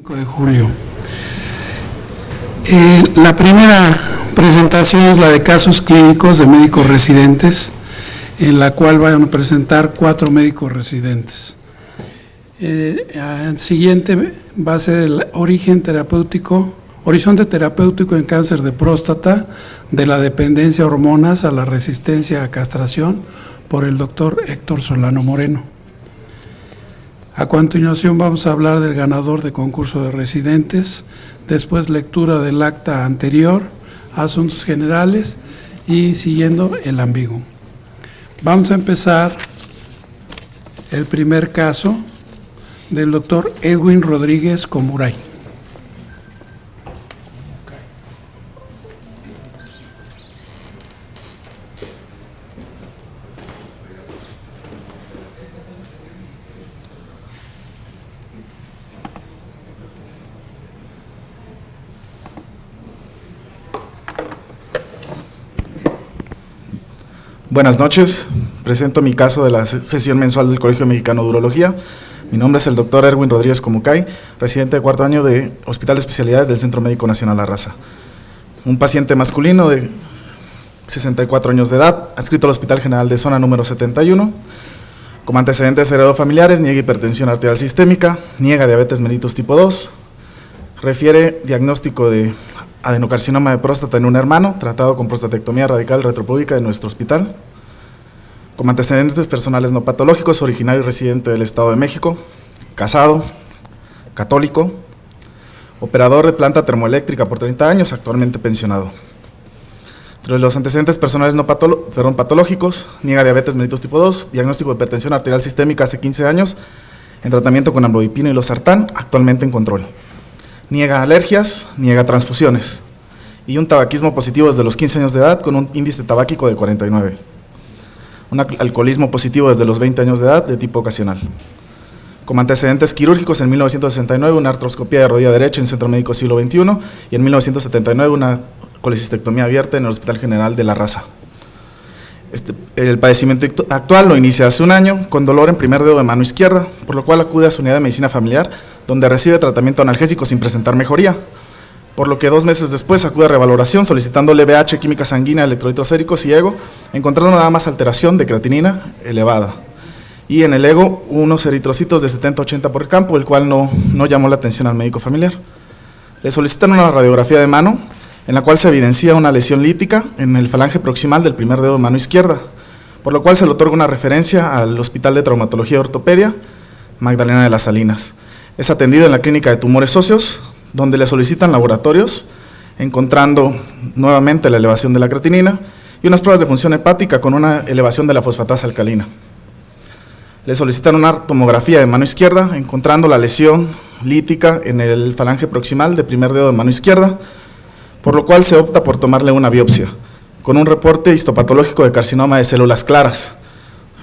5 de julio. La primera presentación es la de casos clínicos de médicos residentes, en la cual van a presentar 4 médicos residentes. El siguiente va a ser el horizonte terapéutico en cáncer de próstata, de la dependencia a hormonas a la resistencia a castración, por el doctor Héctor Solano Moreno. A continuación vamos a hablar del ganador de concurso de residentes, después lectura del acta anterior, asuntos generales y siguiendo el ambiguo. Vamos a empezar el primer caso del doctor Edwin Rodríguez Comuray. Buenas noches, presento mi caso de la sesión mensual del Colegio Mexicano de Urología. Mi nombre es el doctor Erwin Rodríguez Comucay, residente de 4º año de Hospital de Especialidades del Centro Médico Nacional La Raza. Un paciente masculino de 64 años de edad, adscrito al Hospital General de Zona número 71, con antecedentes heredofamiliares, niega hipertensión arterial sistémica, niega diabetes mellitus tipo 2, refiere diagnóstico de adenocarcinoma de próstata en un hermano, tratado con prostatectomía radical retropúbica en nuestro hospital, con antecedentes personales no patológicos, originario y residente del Estado de México, casado, católico, operador de planta termoeléctrica por 30 años, actualmente pensionado. Entre los antecedentes personales no patológicos, niega diabetes mellitus tipo 2, diagnóstico de hipertensión arterial sistémica hace 15 años, en tratamiento con amlodipino y losartán, actualmente en control. Niega alergias, niega transfusiones y un tabaquismo positivo desde los 15 años de edad con un índice tabáquico de 49. Un alcoholismo positivo desde los 20 años de edad de tipo ocasional. Como antecedentes quirúrgicos, en 1969 una artroscopía de rodilla derecha en Centro Médico Siglo XXI y en 1979 una colecistectomía abierta en el Hospital General de La Raza. El padecimiento actual lo inicia hace un año con dolor en primer dedo de mano izquierda, por lo cual acude a su unidad de medicina familiar, donde recibe tratamiento analgésico sin presentar mejoría, por lo que 2 meses después acude a revaloración solicitando LVH, química sanguínea, electrolitos séricos y ego, encontrando nada más alteración de creatinina elevada. Y en el ego unos eritrocitos de 70-80 por campo, el cual no llamó la atención al médico familiar. Le solicitan una radiografía de mano, en la cual se evidencia una lesión lítica en el falange proximal del primer dedo de mano izquierda, por lo cual se le otorga una referencia al Hospital de Traumatología y Ortopedia Magdalena de las Salinas. Es atendido en la clínica de tumores óseos, donde le solicitan laboratorios, encontrando nuevamente la elevación de la creatinina y unas pruebas de función hepática con una elevación de la fosfatasa alcalina. Le solicitan una tomografía de mano izquierda, encontrando la lesión lítica en el falange proximal del primer dedo de mano izquierda, por lo cual se opta por tomarle una biopsia, con un reporte histopatológico de carcinoma de células claras.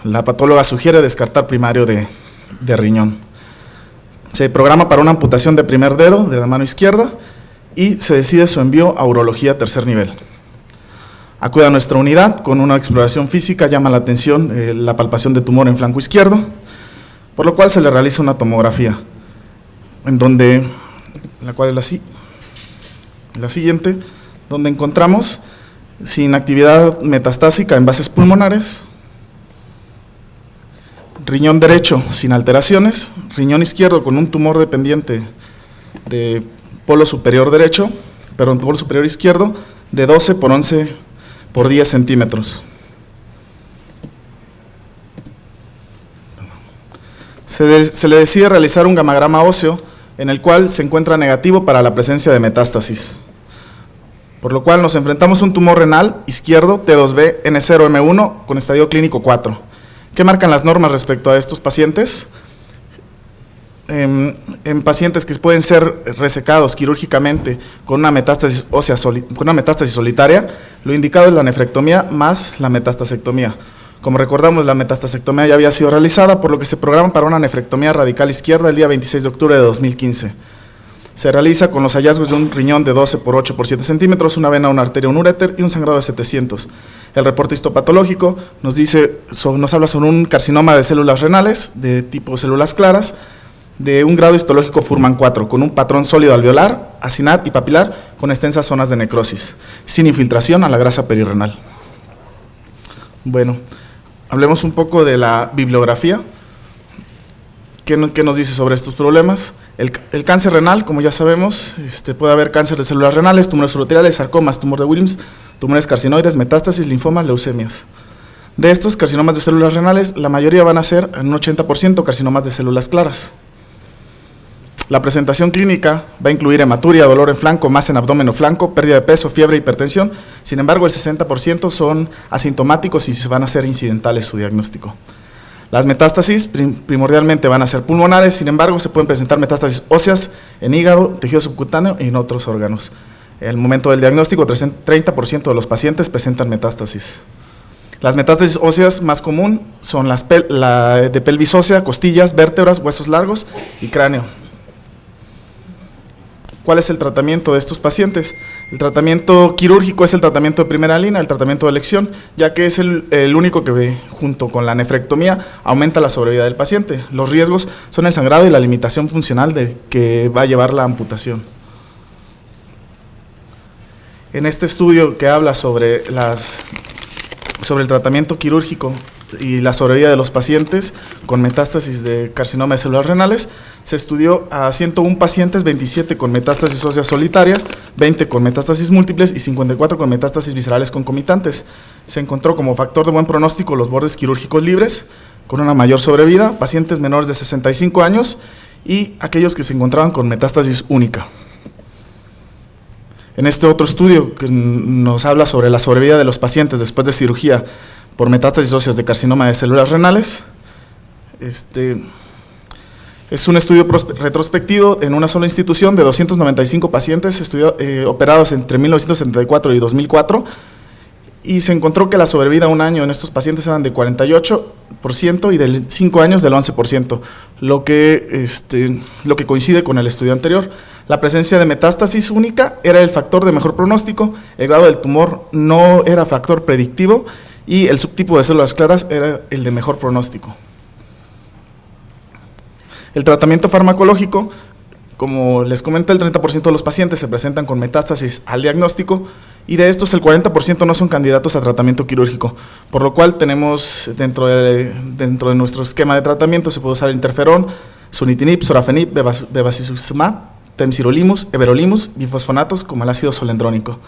La patóloga sugiere descartar primario de riñón. Se programa para una amputación de primer dedo de la mano izquierda y se decide su envío a urología tercer nivel. Acude a nuestra unidad con una exploración física, llama la atención la palpación de tumor en flanco izquierdo, por lo cual se le realiza una tomografía, la cual es la siguiente, donde encontramos sin actividad metastásica en bases pulmonares, riñón derecho sin alteraciones, riñón izquierdo con un tumor dependiente de polo superior derecho, pero en polo superior izquierdo de 12 por 11 por 10 centímetros. Se le decide realizar un gamagrama óseo en el cual se encuentra negativo para la presencia de metástasis, por lo cual nos enfrentamos a un tumor renal izquierdo T2B N0M1 con estadio clínico 4. ¿Qué marcan las normas respecto a estos pacientes? En pacientes que pueden ser resecados quirúrgicamente con una metástasis ósea solitaria, lo indicado es la nefrectomía más la metastasectomía. Como recordamos, la metastasectomía ya había sido realizada, por lo que se programa para una nefrectomía radical izquierda el día 26 de octubre de 2015. Se realiza con los hallazgos de un riñón de 12 por 8 por 7 centímetros, una vena, una arteria, un uréter y un sangrado de 700. El reporte histopatológico nos habla sobre un carcinoma de células renales de tipo células claras, de un grado histológico Fuhrman 4, con un patrón sólido alveolar, acinar y papilar, con extensas zonas de necrosis, sin infiltración a la grasa perirrenal. Bueno, hablemos un poco de la bibliografía. ¿Qué nos dice sobre estos problemas? El cáncer renal, como ya sabemos, puede haber cáncer de células renales, tumores uroteriales, sarcomas, tumor de Wilms, tumores carcinoides, metástasis, linfomas, leucemias. De estos carcinomas de células renales, la mayoría van a ser, en un 80%, carcinomas de células claras. La presentación clínica va a incluir hematuria, dolor en flanco, masa en abdomen o flanco, pérdida de peso, fiebre, hipertensión. Sin embargo, el 60% son asintomáticos y van a ser incidentales su diagnóstico. Las metástasis primordialmente van a ser pulmonares, sin embargo, se pueden presentar metástasis óseas en hígado, tejido subcutáneo y en otros órganos. En el momento del diagnóstico, 30% de los pacientes presentan metástasis. Las metástasis óseas más común son la de pelvis ósea, costillas, vértebras, huesos largos y cráneo. ¿Cuál es el tratamiento de estos pacientes? El tratamiento quirúrgico es el tratamiento de primera línea, el tratamiento de elección, ya que es el único que, junto con la nefrectomía, aumenta la sobrevida del paciente. Los riesgos son el sangrado y la limitación funcional que va a llevar la amputación. En este estudio que habla sobre el tratamiento quirúrgico y la sobrevida de los pacientes con metástasis de carcinoma de células renales, se estudió a 101 pacientes, 27 con metástasis óseas solitarias, 20 con metástasis múltiples y 54 con metástasis viscerales concomitantes. Se encontró como factor de buen pronóstico los bordes quirúrgicos libres, con una mayor sobrevida, pacientes menores de 65 años y aquellos que se encontraban con metástasis única. En este otro estudio que nos habla sobre la sobrevida de los pacientes después de cirugía por metástasis óseas de carcinoma de células renales, es un estudio retrospectivo en una sola institución de 295 pacientes operados entre 1974 y 2004, y se encontró que la sobrevida a un año en estos pacientes eran de 48% y de 5 años del 11%, lo que coincide con el estudio anterior. La presencia de metástasis única era el factor de mejor pronóstico, el grado del tumor no era factor predictivo y el subtipo de células claras era el de mejor pronóstico. El tratamiento farmacológico, como les comenté, el 30% de los pacientes se presentan con metástasis al diagnóstico y de estos el 40% no son candidatos a tratamiento quirúrgico, por lo cual tenemos dentro de nuestro esquema de tratamiento se puede usar interferón, sunitinib, sorafenib, bevacizumab, temsirolimus, everolimus, bifosfonatos como el ácido solendrónico.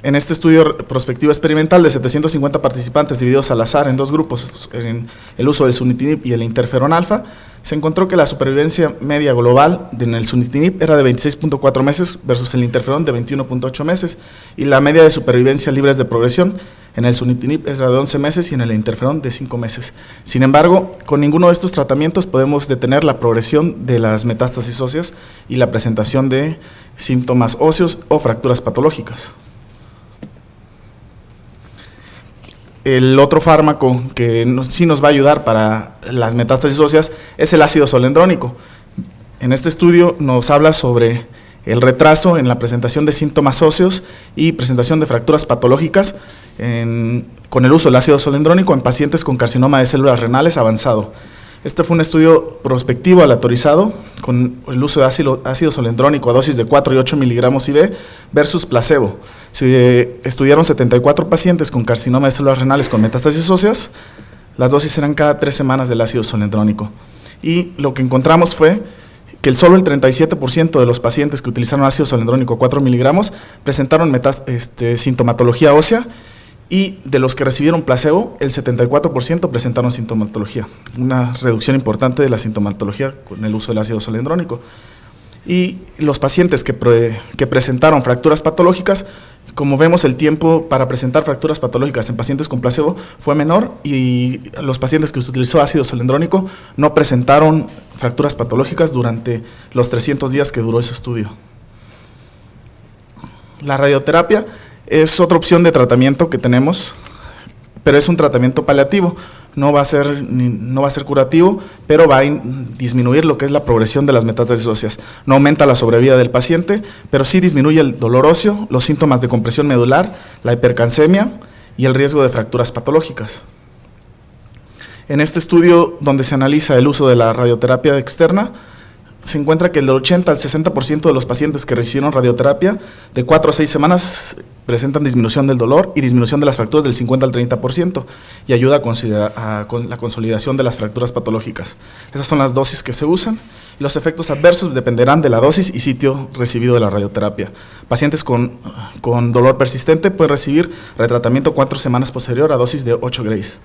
En este estudio prospectivo experimental de 750 participantes divididos al azar en dos grupos, en el uso del sunitinib y el interferón alfa, se encontró que la supervivencia media global en el sunitinib era de 26.4 meses versus el interferón de 21.8 meses, y la media de supervivencia libres de progresión en el sunitinib era de 11 meses y en el interferón de 5 meses. Sin embargo, con ninguno de estos tratamientos podemos detener la progresión de las metástasis óseas y la presentación de síntomas óseos o fracturas patológicas. El otro fármaco que sí nos va a ayudar para las metástasis óseas es el ácido solendrónico. En este estudio nos habla sobre el retraso en la presentación de síntomas óseos y presentación de fracturas patológicas con el uso del ácido solendrónico en pacientes con carcinoma de células renales avanzado. Este fue un estudio prospectivo aleatorizado con el uso de ácido solendrónico a dosis de 4 y 8 miligramos IV versus placebo. Se estudiaron 74 pacientes con carcinoma de células renales con metástasis óseas. Las dosis eran cada 3 semanas del ácido solendrónico. Y lo que encontramos fue que solo el 37% de los pacientes que utilizaron ácido solendrónico 4 miligramos presentaron sintomatología ósea, y de los que recibieron placebo, el 74% presentaron sintomatología, una reducción importante de la sintomatología con el uso del ácido solendrónico. Y los pacientes que presentaron fracturas patológicas, como vemos, el tiempo para presentar fracturas patológicas en pacientes con placebo fue menor, y los pacientes que se utilizó ácido solendrónico no presentaron fracturas patológicas durante los 300 días que duró ese estudio. La radioterapia es otra opción de tratamiento que tenemos, pero es un tratamiento paliativo. No va a ser curativo, pero va a disminuir lo que es la progresión de las metástasis óseas. No aumenta la sobrevida del paciente, pero sí disminuye el dolor óseo, los síntomas de compresión medular, la hipercalcemia y el riesgo de fracturas patológicas. En este estudio, donde se analiza el uso de la radioterapia externa, se encuentra que el 80 al 60% de los pacientes que recibieron radioterapia de 4 a 6 semanas presentan disminución del dolor y disminución de las fracturas del 50 al 30% y ayuda con la consolidación de las fracturas patológicas. Esas son las dosis que se usan. Los efectos adversos dependerán de la dosis y sitio recibido de la radioterapia. Pacientes con dolor persistente pueden recibir retratamiento 4 semanas posterior a dosis de 8 grays.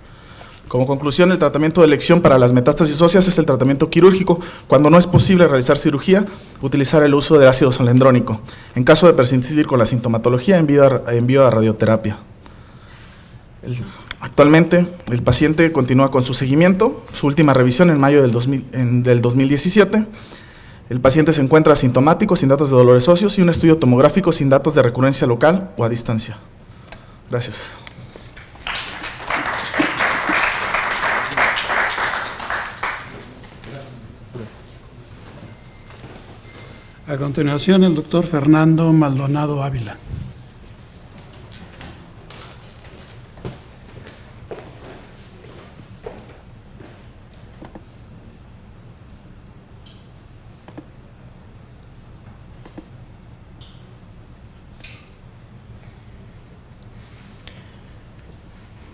Como conclusión, el tratamiento de elección para las metástasis óseas es el tratamiento quirúrgico. Cuando no es posible realizar cirugía, utilizar el uso de ácido solendrónico. En caso de persistir con la sintomatología, envío a radioterapia. Actualmente, el paciente continúa con su seguimiento, su última revisión en mayo del 2017. El paciente se encuentra asintomático, sin datos de dolores óseos y un estudio tomográfico sin datos de recurrencia local o a distancia. Gracias. A continuación, el doctor Fernando Maldonado Ávila.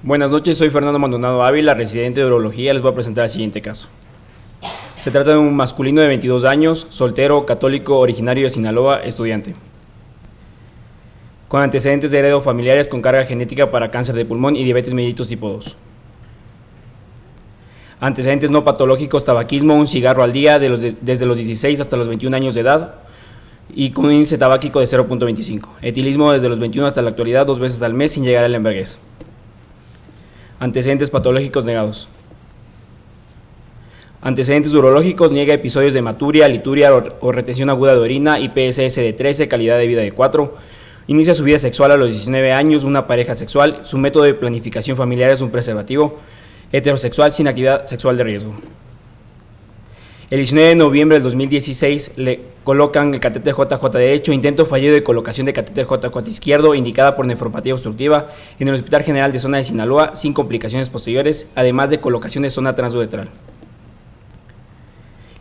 Buenas noches, soy Fernando Maldonado Ávila, residente de urología. Les voy a presentar el siguiente caso. Se trata de un masculino de 22 años, soltero, católico, originario de Sinaloa, estudiante. Con antecedentes de heredofamiliares con carga genética para cáncer de pulmón y diabetes mellitus tipo 2. Antecedentes no patológicos: tabaquismo, un cigarro al día desde los 16 hasta los 21 años de edad y con un índice tabáquico de 0.25. Etilismo desde los 21 hasta la actualidad 2 veces al mes sin llegar a la embriaguez. Antecedentes patológicos negados. Antecedentes urológicos: niega episodios de hematuria, lituria o retención aguda de orina, IPSS de 13, calidad de vida de 4. Inicia su vida sexual a los 19 años, una pareja sexual. Su método de planificación familiar es un preservativo. Heterosexual sin actividad sexual de riesgo. El 19 de noviembre del 2016 le colocan el catéter JJ derecho, intento fallido de colocación de catéter JJ izquierdo, indicada por nefropatía obstructiva en el Hospital General de Zona de Sinaloa, sin complicaciones posteriores, además de colocación de zona transuretral.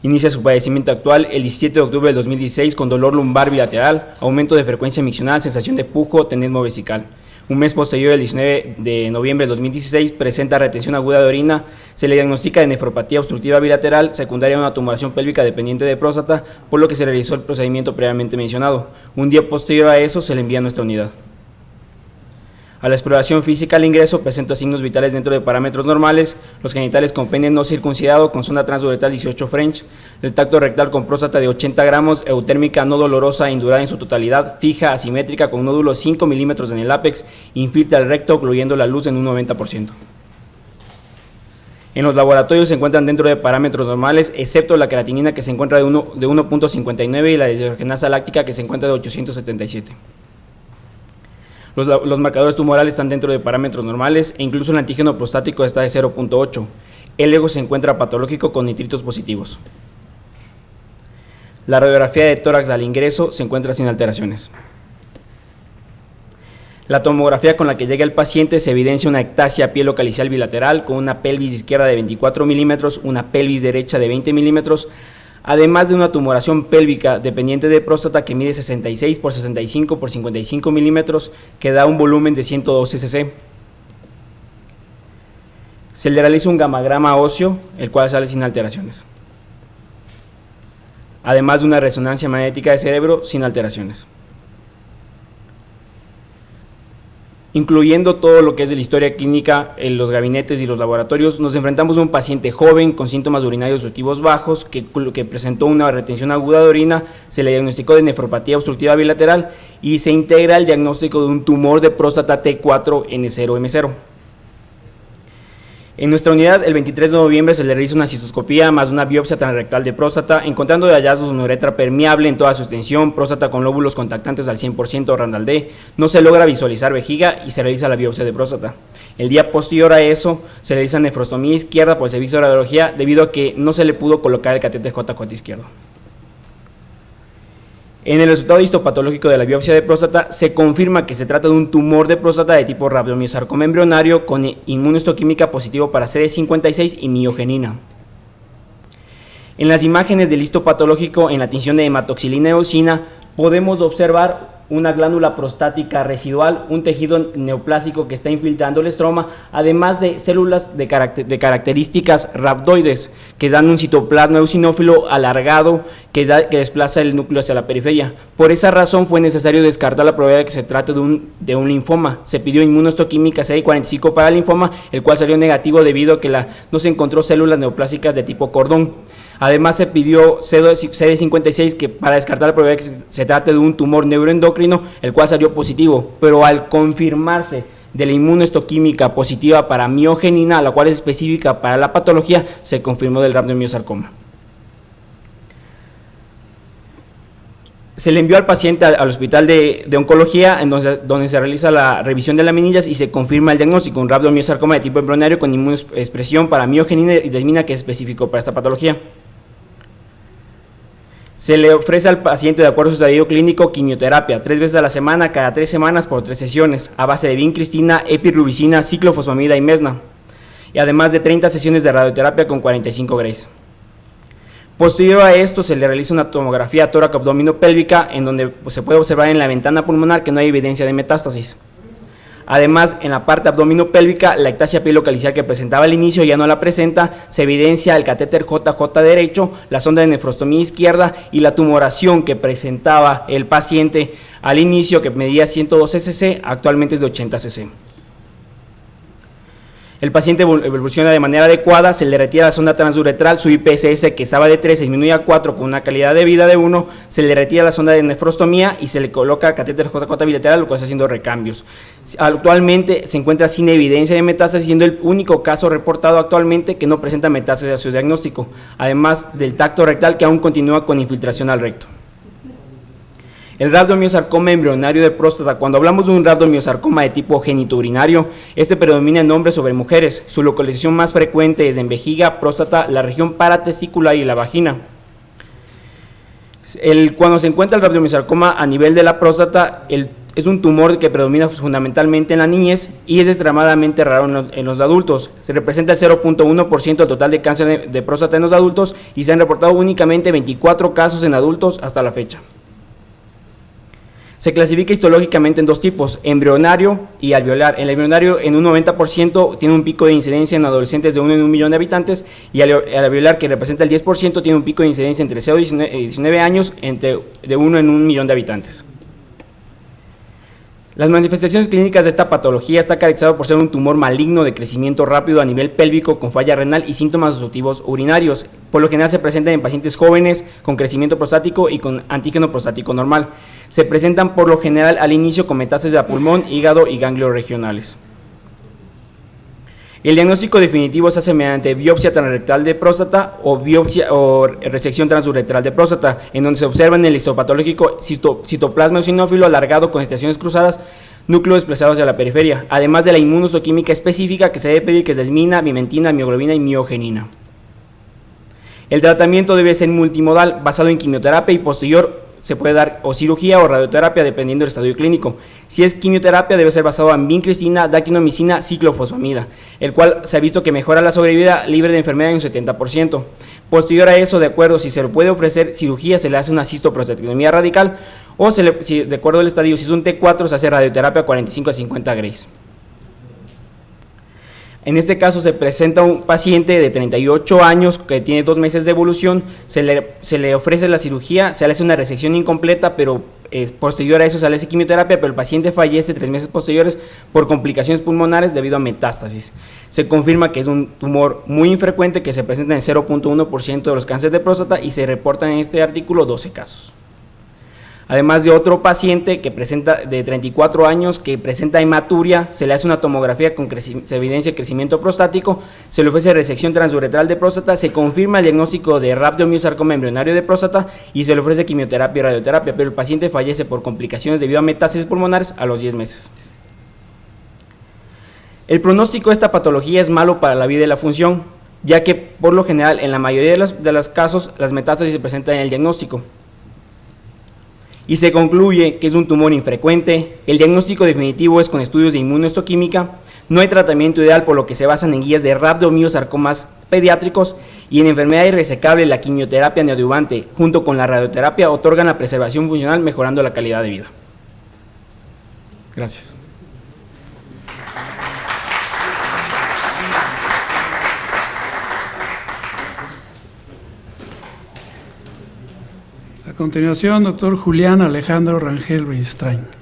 Inicia su padecimiento actual el 17 de octubre del 2016 con dolor lumbar bilateral, aumento de frecuencia miccional, sensación de pujo, tenesmo vesical. Un mes posterior, el 19 de noviembre del 2016, presenta retención aguda de orina, se le diagnostica de nefropatía obstructiva bilateral, secundaria a una tumoración pélvica dependiente de próstata, por lo que se realizó el procedimiento previamente mencionado. Un día posterior a eso, se le envía a nuestra unidad. A la exploración física al ingreso presenta signos vitales dentro de parámetros normales, los genitales con pene no circuncidado con zona transuretral 18 French, el tacto rectal con próstata de 80 gramos, eutérmica no dolorosa, indurada en su totalidad, fija, asimétrica, con nódulos 5 milímetros en el ápex, infiltra el recto, ocluyendo la luz en un 90%. En los laboratorios se encuentran dentro de parámetros normales, excepto la creatinina que se encuentra de 1.59 y la deshidrogenasa láctica que se encuentra de 877. Los marcadores tumorales están dentro de parámetros normales e incluso el antígeno prostático está de 0.8. El ego se encuentra patológico con nitritos positivos. La radiografía de tórax al ingreso se encuentra sin alteraciones. La tomografía con la que llega el paciente se evidencia una ectasia pielocalicial bilateral con una pelvis izquierda de 24 milímetros, una pelvis derecha de 20 milímetros, además de una tumoración pélvica dependiente de próstata que mide 66 por 65 por 55 milímetros, que da un volumen de 112 cc. Se le realiza un gamagrama óseo, el cual sale sin alteraciones, además de una resonancia magnética de cerebro sin alteraciones. Incluyendo todo lo que es de la historia clínica en los gabinetes y los laboratorios, nos enfrentamos a un paciente joven con síntomas urinarios obstructivos bajos que presentó una retención aguda de orina, se le diagnosticó de nefropatía obstructiva bilateral y se integra el diagnóstico de un tumor de próstata T4N0M0. En nuestra unidad, el 23 de noviembre se le realiza una cistoscopía más una biopsia transrectal de próstata, encontrando hallazgos de una uretra permeable en toda su extensión, próstata con lóbulos contactantes al 100%, Randall D. No se logra visualizar vejiga y se realiza la biopsia de próstata. El día posterior a eso se realiza nefrostomía izquierda por el servicio de radiología debido a que no se le pudo colocar el catéter JJ izquierdo. En el resultado histopatológico de la biopsia de próstata se confirma que se trata de un tumor de próstata de tipo rabdomiosarcoma embrionario con inmunohistoquímica positivo para CD56 y miogenina. En las imágenes del histopatológico en la tinción de hematoxilina y eosina podemos observar una glándula prostática residual, un tejido neoplásico que está infiltrando el estroma, además de células de características rhabdoides que dan un citoplasma eosinófilo alargado que desplaza el núcleo hacia la periferia. Por esa razón fue necesario descartar la probabilidad de que se trate de un linfoma. Se pidió inmunohistoquímica CD45 para el linfoma, el cual salió negativo debido a que no se encontró células neoplásicas de tipo cordón. Además se pidió CD56 para descartar la probabilidad de que se trate de un tumor neuroendocrino, el cual salió positivo, pero al confirmarse de la inmunohistoquímica positiva para miogenina, la cual es específica para la patología, se confirmó del rhabdomyosarcoma. Se le envió al paciente al hospital de oncología, donde se realiza la revisión de laminillas y se confirma el diagnóstico, un rhabdomyosarcoma de tipo embrionario con inmunoexpresión para miogenina y desmina, que es específico para esta patología. Se le ofrece al paciente, de acuerdo a su estadio clínico, quimioterapia 3 veces a la semana, cada 3 semanas por 3 sesiones, a base de vincristina, epirubicina, ciclofosfamida y mesna, y además de 30 sesiones de radioterapia con 45 grays. Posterior a esto se le realiza una tomografía tóraco-abdominopélvica en donde se puede observar en la ventana pulmonar que no hay evidencia de metástasis. Además, en la parte abdominopélvica, la ectasia pielocaliciar que presentaba al inicio ya no la presenta, se evidencia el catéter JJ derecho, la sonda de nefrostomía izquierda y la tumoración que presentaba el paciente al inicio, que medía 112 cc, actualmente es de 80 cc. El paciente evoluciona de manera adecuada, se le retira la sonda transuretral, su IPSS que estaba de 3 se disminuye a 4 con una calidad de vida de 1, se le retira la sonda de nefrostomía y se le coloca catéter JJ bilateral, lo cual está haciendo recambios. Actualmente se encuentra sin evidencia de metástasis, siendo el único caso reportado actualmente que no presenta metástasis a su diagnóstico, además del tacto rectal que aún continúa con infiltración al recto. El rhabdomyosarcoma embrionario de próstata. Cuando hablamos de un rhabdomyosarcoma de tipo genitourinario, este predomina en hombres sobre mujeres. Su localización más frecuente es en vejiga, próstata, la región paratesticular y la vagina. Cuando se encuentra el rhabdomyosarcoma a nivel de la próstata, es un tumor que predomina fundamentalmente en la niñez y es extremadamente raro en los adultos. Se representa el 0.1% del total de cáncer de próstata en los adultos y se han reportado únicamente 24 casos en adultos hasta la fecha. Se clasifica histológicamente en 2 tipos, embrionario y alveolar. El embrionario en un 90% tiene un pico de incidencia en adolescentes de 1 en 1 millón de habitantes y el alveolar, que representa el 10%, tiene un pico de incidencia entre 0 y 19 años de 1 en 1 millón de habitantes. Las manifestaciones clínicas de esta patología está caracterizado por ser un tumor maligno de crecimiento rápido a nivel pélvico con falla renal y síntomas obstructivos urinarios. Por lo general se presentan en pacientes jóvenes con crecimiento prostático y con antígeno prostático normal. Se presentan por lo general al inicio con metástasis a pulmón, hígado y ganglios regionales. El diagnóstico definitivo se hace mediante biopsia transrectal de próstata o resección transuretral de próstata, en donde se observa en el histopatológico citoplasma eosinófilo alargado con estaciones cruzadas, núcleo desplazado hacia la periferia, además de la inmunohistoquímica específica que se debe pedir, que es desmina, bimentina, mioglobina y miogenina. El tratamiento debe ser multimodal, basado en quimioterapia y posterior se puede dar o cirugía o radioterapia dependiendo del estadio clínico. Si es quimioterapia debe ser basado en vincristina, dactinomicina, ciclofosfamida, el cual se ha visto que mejora la sobrevida libre de enfermedad en un 70%. Posterior a eso, de acuerdo si se le puede ofrecer cirugía, se le hace una cistoprostatectomía radical o si de acuerdo al estadio, si es un T4, se hace radioterapia 45 a 50 grays. En este caso se presenta un paciente de 38 años que tiene 2 meses de evolución, se le ofrece la cirugía, se le hace una resección incompleta, pero posterior a eso se le hace quimioterapia, pero el paciente fallece 3 meses posteriores por complicaciones pulmonares debido a metástasis. Se confirma que es un tumor muy infrecuente que se presenta en el 0.1% de los cánceres de próstata y se reportan en este artículo 12 casos. Además de otro paciente que presenta de 34 años que presenta hematuria, se le hace una tomografía con se evidencia crecimiento prostático, se le ofrece resección transuretral de próstata, se confirma el diagnóstico de rhabdomyosarcoma embrionario de próstata y se le ofrece quimioterapia y radioterapia, pero el paciente fallece por complicaciones debido a metástasis pulmonares a los 10 meses. El pronóstico de esta patología es malo para la vida y la función, ya que por lo general en la mayoría de los casos las metástasis se presentan en el diagnóstico. Y se concluye que es un tumor infrecuente. El diagnóstico definitivo es con estudios de inmunohistoquímica, No hay tratamiento ideal, por lo que se basan en guías de rhabdomyosarcomas pediátricos, y en enfermedad irresecable la quimioterapia neoadyuvante junto con la radioterapia otorgan la preservación funcional, mejorando la calidad de vida. Gracias. A continuación, doctor Julián Alejandro Rangel Bristrain.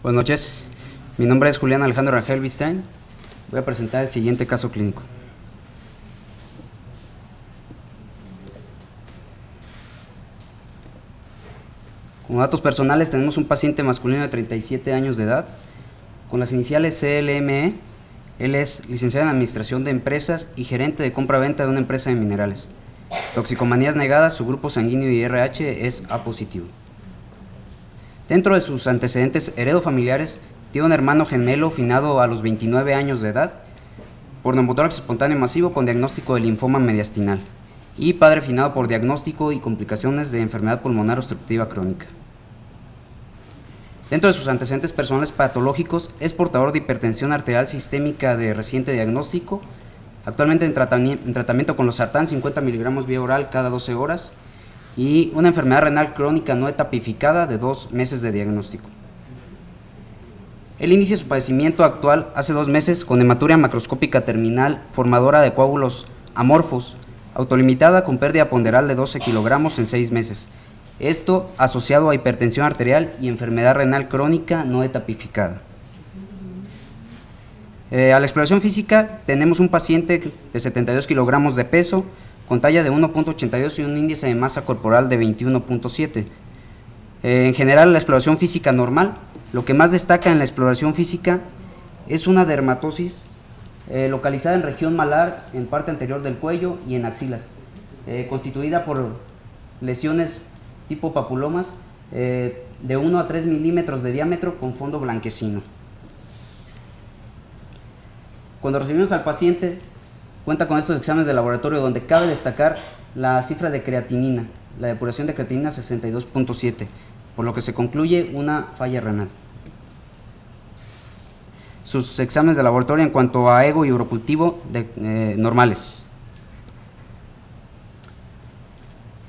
Buenas noches, mi nombre es Julián Alejandro Rangel Bristrain. Voy a presentar el siguiente caso clínico. Como datos personales tenemos un paciente masculino de 37 años de edad, con las iniciales CLME. Él es licenciado en Administración de Empresas y gerente de compra-venta de una empresa de minerales. Toxicomanías negadas, su grupo sanguíneo y RH es A positivo. Dentro de sus antecedentes heredofamiliares, tiene un hermano gemelo finado a los 29 años de edad por neumotórax espontáneo masivo con diagnóstico de linfoma mediastinal y padre finado por diagnóstico y complicaciones de enfermedad pulmonar obstructiva crónica. Dentro de sus antecedentes personales patológicos, es portador de hipertensión arterial sistémica de reciente diagnóstico, actualmente en tratamiento con losartán 50 miligramos vía oral cada 12 horas, y una enfermedad renal crónica no etapificada de 2 meses de diagnóstico. Él inicia su padecimiento actual hace 2 meses con hematuria macroscópica terminal formadora de coágulos amorfos, autolimitada con pérdida ponderal de 12 kilogramos en 6 meses. Esto asociado a hipertensión arterial y enfermedad renal crónica no etapificada. A la exploración física tenemos un paciente de 72 kilogramos de peso, con talla de 1.82 y un índice de masa corporal de 21.7. En general, la exploración física normal. Lo que más destaca en la exploración física es una dermatosis localizada en región malar, en parte anterior del cuello y en axilas, constituida por lesiones tipo papulomas de 1 a 3 milímetros de diámetro con fondo blanquecino. Cuando recibimos al paciente, cuenta con estos exámenes de laboratorio, donde cabe destacar la cifra de creatinina, la depuración de creatinina 62.7, por lo que se concluye una falla renal. Sus exámenes de laboratorio en cuanto a ego y urocultivo normales.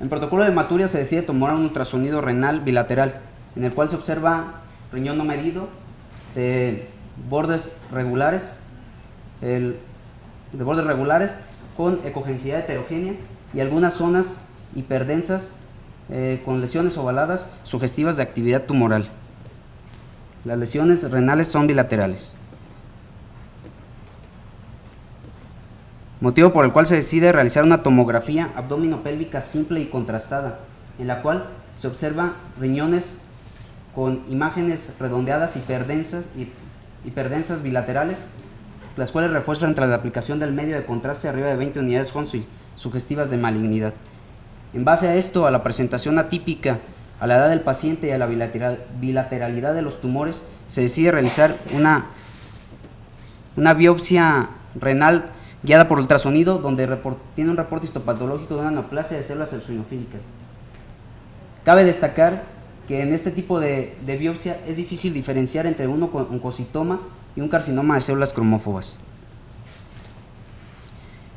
En protocolo de hematuria se decide tomar un ultrasonido renal bilateral, en el cual se observa riñón no medido, de bordes regulares, con ecogencividad heterogénea y algunas zonas hiperdensas con lesiones ovaladas sugestivas de actividad tumoral. Las lesiones renales son bilaterales. Motivo por el cual se decide realizar una tomografía abdominopélvica simple y contrastada, en la cual se observa riñones con imágenes redondeadas hiperdensas bilaterales, las cuales refuerzan tras la aplicación del medio de contraste arriba de 20 unidades Hounsfield, sugestivas de malignidad. En base a esto, a la presentación atípica, a la edad del paciente y a la bilateralidad de los tumores, se decide realizar una biopsia renal guiada por ultrasonido, donde tiene un reporte histopatológico de una neoplasia de células eosinofílicas. Cabe destacar que en este tipo de biopsia es difícil diferenciar entre un oncocitoma y un carcinoma de células cromófobas.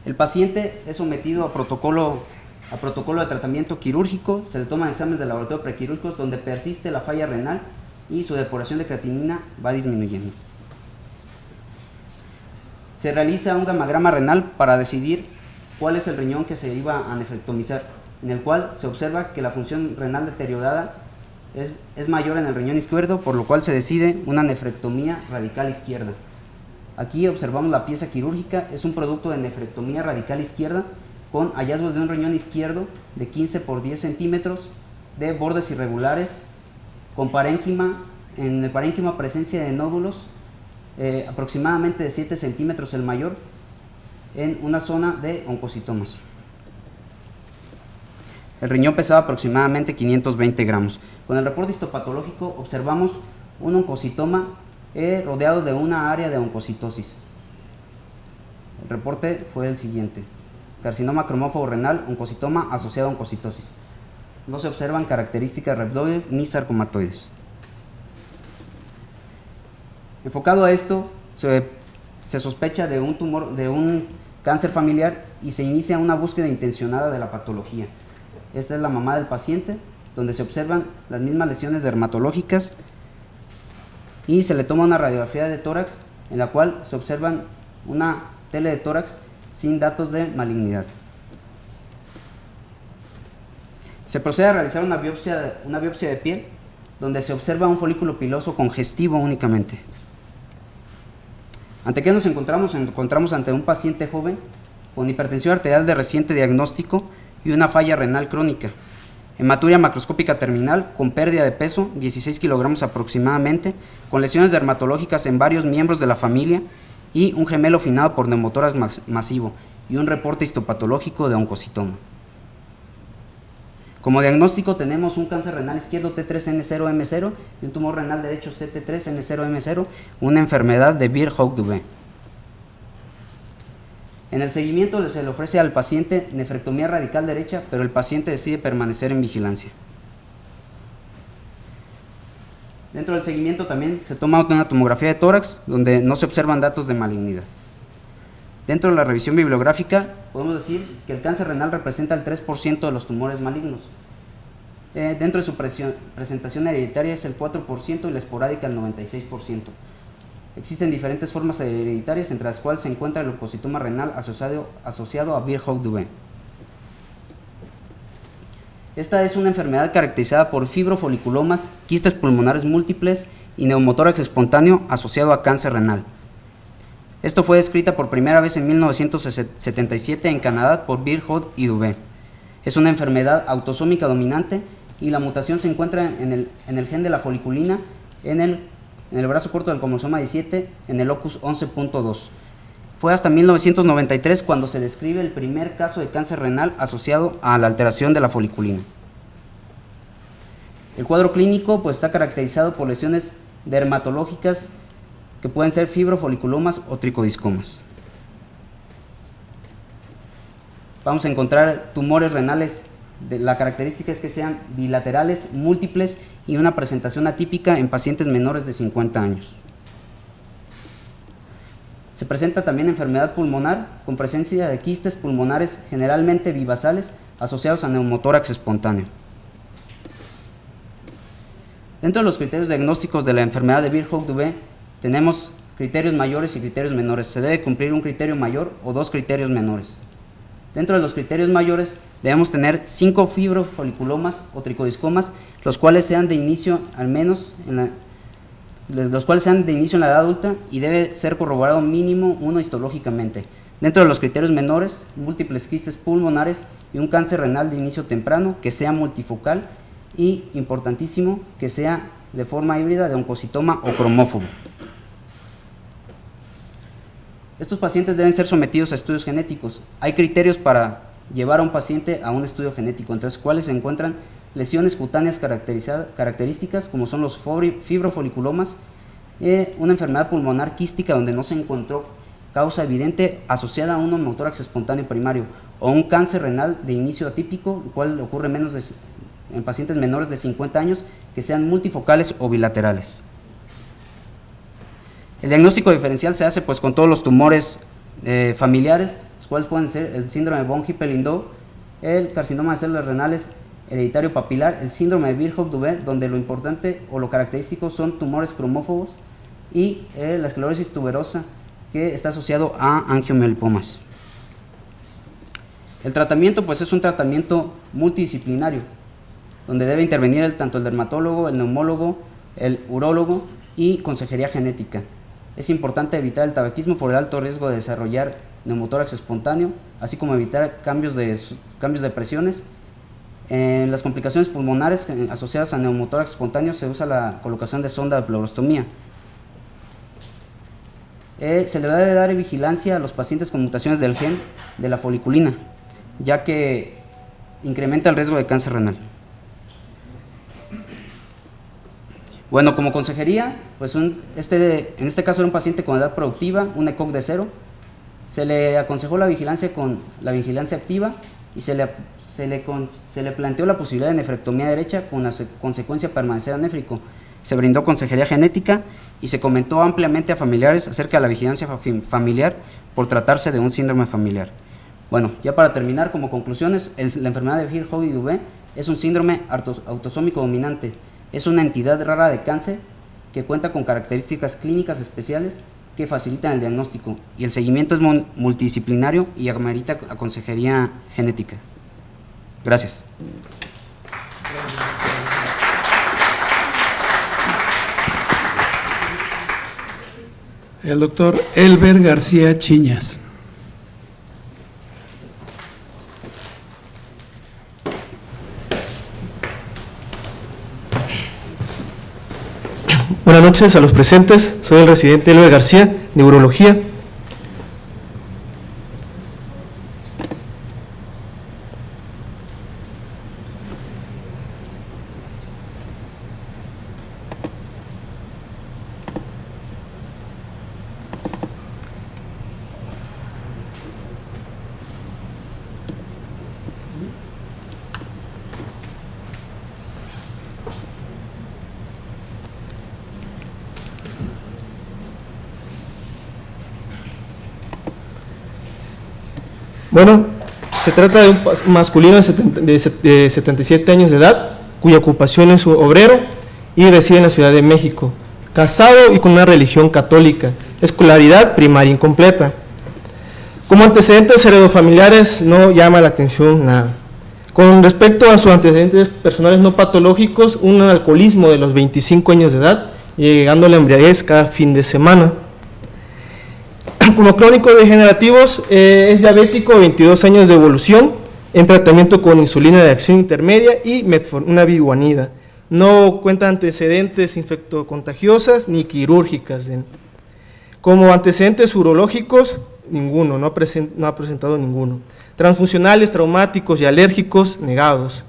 El paciente es sometido a protocolo de tratamiento quirúrgico, se le toman exámenes de laboratorio prequirúrgicos donde persiste la falla renal y su depuración de creatinina va disminuyendo. Se realiza un gammagrama renal para decidir cuál es el riñón que se iba a nefrectomizar, en el cual se observa que la función renal deteriorada es mayor en el riñón izquierdo, por lo cual se decide una nefrectomía radical izquierda. Aquí observamos la pieza quirúrgica, es un producto de nefrectomía radical izquierda con hallazgos de un riñón izquierdo de 15 por 10 centímetros, de bordes irregulares, con parénquima, en el parénquima presencia de nódulos, aproximadamente de 7 centímetros el mayor, en una zona de oncocitomas. El riñón pesaba aproximadamente 520 gramos. Con el reporte histopatológico observamos un oncocitoma rodeado de una área de oncocitosis. El reporte fue el siguiente: carcinoma cromófobo renal, oncocitoma asociado a oncocitosis. No se observan características rhabdoides ni sarcomatoides. Enfocado a esto, se sospecha de un tumor, de un cáncer familiar, y se inicia una búsqueda intencionada de la patología. Esta es la mamá del paciente, donde se observan las mismas lesiones dermatológicas y se le toma una radiografía de tórax en la cual se observan una tele de tórax sin datos de malignidad. Se procede a realizar una biopsia de piel, donde se observa un folículo piloso congestivo únicamente. ¿Ante qué nos encontramos? Nos encontramos ante un paciente joven con hipertensión arterial de reciente diagnóstico y una falla renal crónica, hematuria macroscópica terminal con pérdida de peso, 16 kilogramos aproximadamente, con lesiones dermatológicas en varios miembros de la familia y un gemelo finado por neumotórax masivo y un reporte histopatológico de oncocitoma. Como diagnóstico tenemos un cáncer renal izquierdo T3N0M0 y un tumor renal derecho CT3N0M0, una enfermedad de Birt-Hogg-Dubé. En el seguimiento se le ofrece al paciente nefrectomía radical derecha, pero el paciente decide permanecer en vigilancia. Dentro del seguimiento también se toma una tomografía de tórax, donde no se observan datos de malignidad. Dentro de la revisión bibliográfica podemos decir que el cáncer renal representa el 3% de los tumores malignos. Dentro de su presentación hereditaria es el 4% y la esporádica el 96%. Existen diferentes formas hereditarias, entre las cuales se encuentra el leucocitoma renal asociado a Birt-Hogg-Dubé. Esta es una enfermedad caracterizada por fibrofoliculomas, quistes pulmonares múltiples y neumotórax espontáneo asociado a cáncer renal. Esto fue descrita por primera vez en 1977 en Canadá por Birt-Hogg y Dubé. Es una enfermedad autosómica dominante y la mutación se encuentra en el gen de la foliculina en el brazo corto del cromosoma 17 en el locus 11.2. Fue hasta 1993 cuando se describe el primer caso de cáncer renal asociado a la alteración de la foliculina. El cuadro clínico está caracterizado por lesiones dermatológicas que pueden ser fibrofoliculomas o tricodiscomas. Vamos a encontrar tumores renales. La característica es que sean bilaterales, múltiples y una presentación atípica en pacientes menores de 50 años. Se presenta también enfermedad pulmonar con presencia de quistes pulmonares generalmente bivasales asociados a neumotórax espontáneo. Dentro de los criterios diagnósticos de la enfermedad de Birt-Hogg-Dubé tenemos criterios mayores y criterios menores. Se debe cumplir un criterio mayor o dos criterios menores. Dentro de los criterios mayores debemos tener 5 fibrofoliculomas o tricodiscomas, los cuales sean de inicio al menos en la edad adulta, y debe ser corroborado mínimo uno histológicamente. Dentro de los criterios menores, múltiples quistes pulmonares y un cáncer renal de inicio temprano que sea multifocal y, importantísimo, que sea de forma híbrida de oncocitoma o cromófobo. Estos pacientes deben ser sometidos a estudios genéticos. Hay criterios para llevar a un paciente a un estudio genético, entre los cuales se encuentran lesiones cutáneas características, como son los fibrofoliculomas, una enfermedad pulmonar quística donde no se encontró causa evidente asociada a un neumotórax espontáneo primario, o un cáncer renal de inicio atípico, el cual ocurre en pacientes menores de 50 años, que sean multifocales o bilaterales. El diagnóstico diferencial se hace con todos los tumores familiares, los cuales pueden ser el síndrome de von Hippel-Lindau, el carcinoma de células renales hereditario papilar, el síndrome de Birt-Hogg-Dubé, donde lo importante o lo característico son tumores cromófobos, y la esclerosis tuberosa, que está asociado a angiomielipomas. El tratamiento pues es un tratamiento multidisciplinario, donde debe intervenir tanto el dermatólogo, el neumólogo, el urólogo y consejería genética. Es importante evitar el tabaquismo por el alto riesgo de desarrollar neumotórax espontáneo, así como evitar cambios de presiones. En las complicaciones pulmonares asociadas a neumotórax espontáneo se usa la colocación de sonda de pleurostomía. Se le debe dar vigilancia a los pacientes con mutaciones del gen de la foliculina, ya que incrementa el riesgo de cáncer renal. Bueno, como consejería, pues en este caso era un paciente con edad productiva, un ECOG de 0. Se le aconsejó la vigilancia con la vigilancia activa y se le planteó la posibilidad de nefrectomía derecha con la consecuencia de permanecer anéfrico. Se brindó consejería genética y se comentó ampliamente a familiares acerca de la vigilancia familiar por tratarse de un síndrome familiar. Bueno, ya para terminar, como conclusiones, la enfermedad de Firth-Howey-Dubé es un síndrome autosómico dominante. Es una entidad rara de cáncer que cuenta con características clínicas especiales que facilitan el diagnóstico, y el seguimiento es multidisciplinario y amerita a consejería genética. Gracias. El doctor Elber García Chiñas. Buenas noches a los presentes, soy el residente Elber García, de Urología. Bueno, se trata de un masculino de 77 años de edad, cuya ocupación es obrero y reside en la Ciudad de México, casado y con una religión católica, escolaridad primaria incompleta. Como antecedentes heredofamiliares no llama la atención nada. Con respecto a sus antecedentes personales no patológicos, un alcoholismo de los 25 años de edad, llegando a la embriaguez cada fin de semana. Como crónicos degenerativos, es diabético, 22 años de evolución, en tratamiento con insulina de acción intermedia y una biguanida. No cuenta antecedentes infectocontagiosas ni quirúrgicas. Como antecedentes urológicos, ninguno, no ha presentado ninguno. Transfuncionales, traumáticos y alérgicos, negados.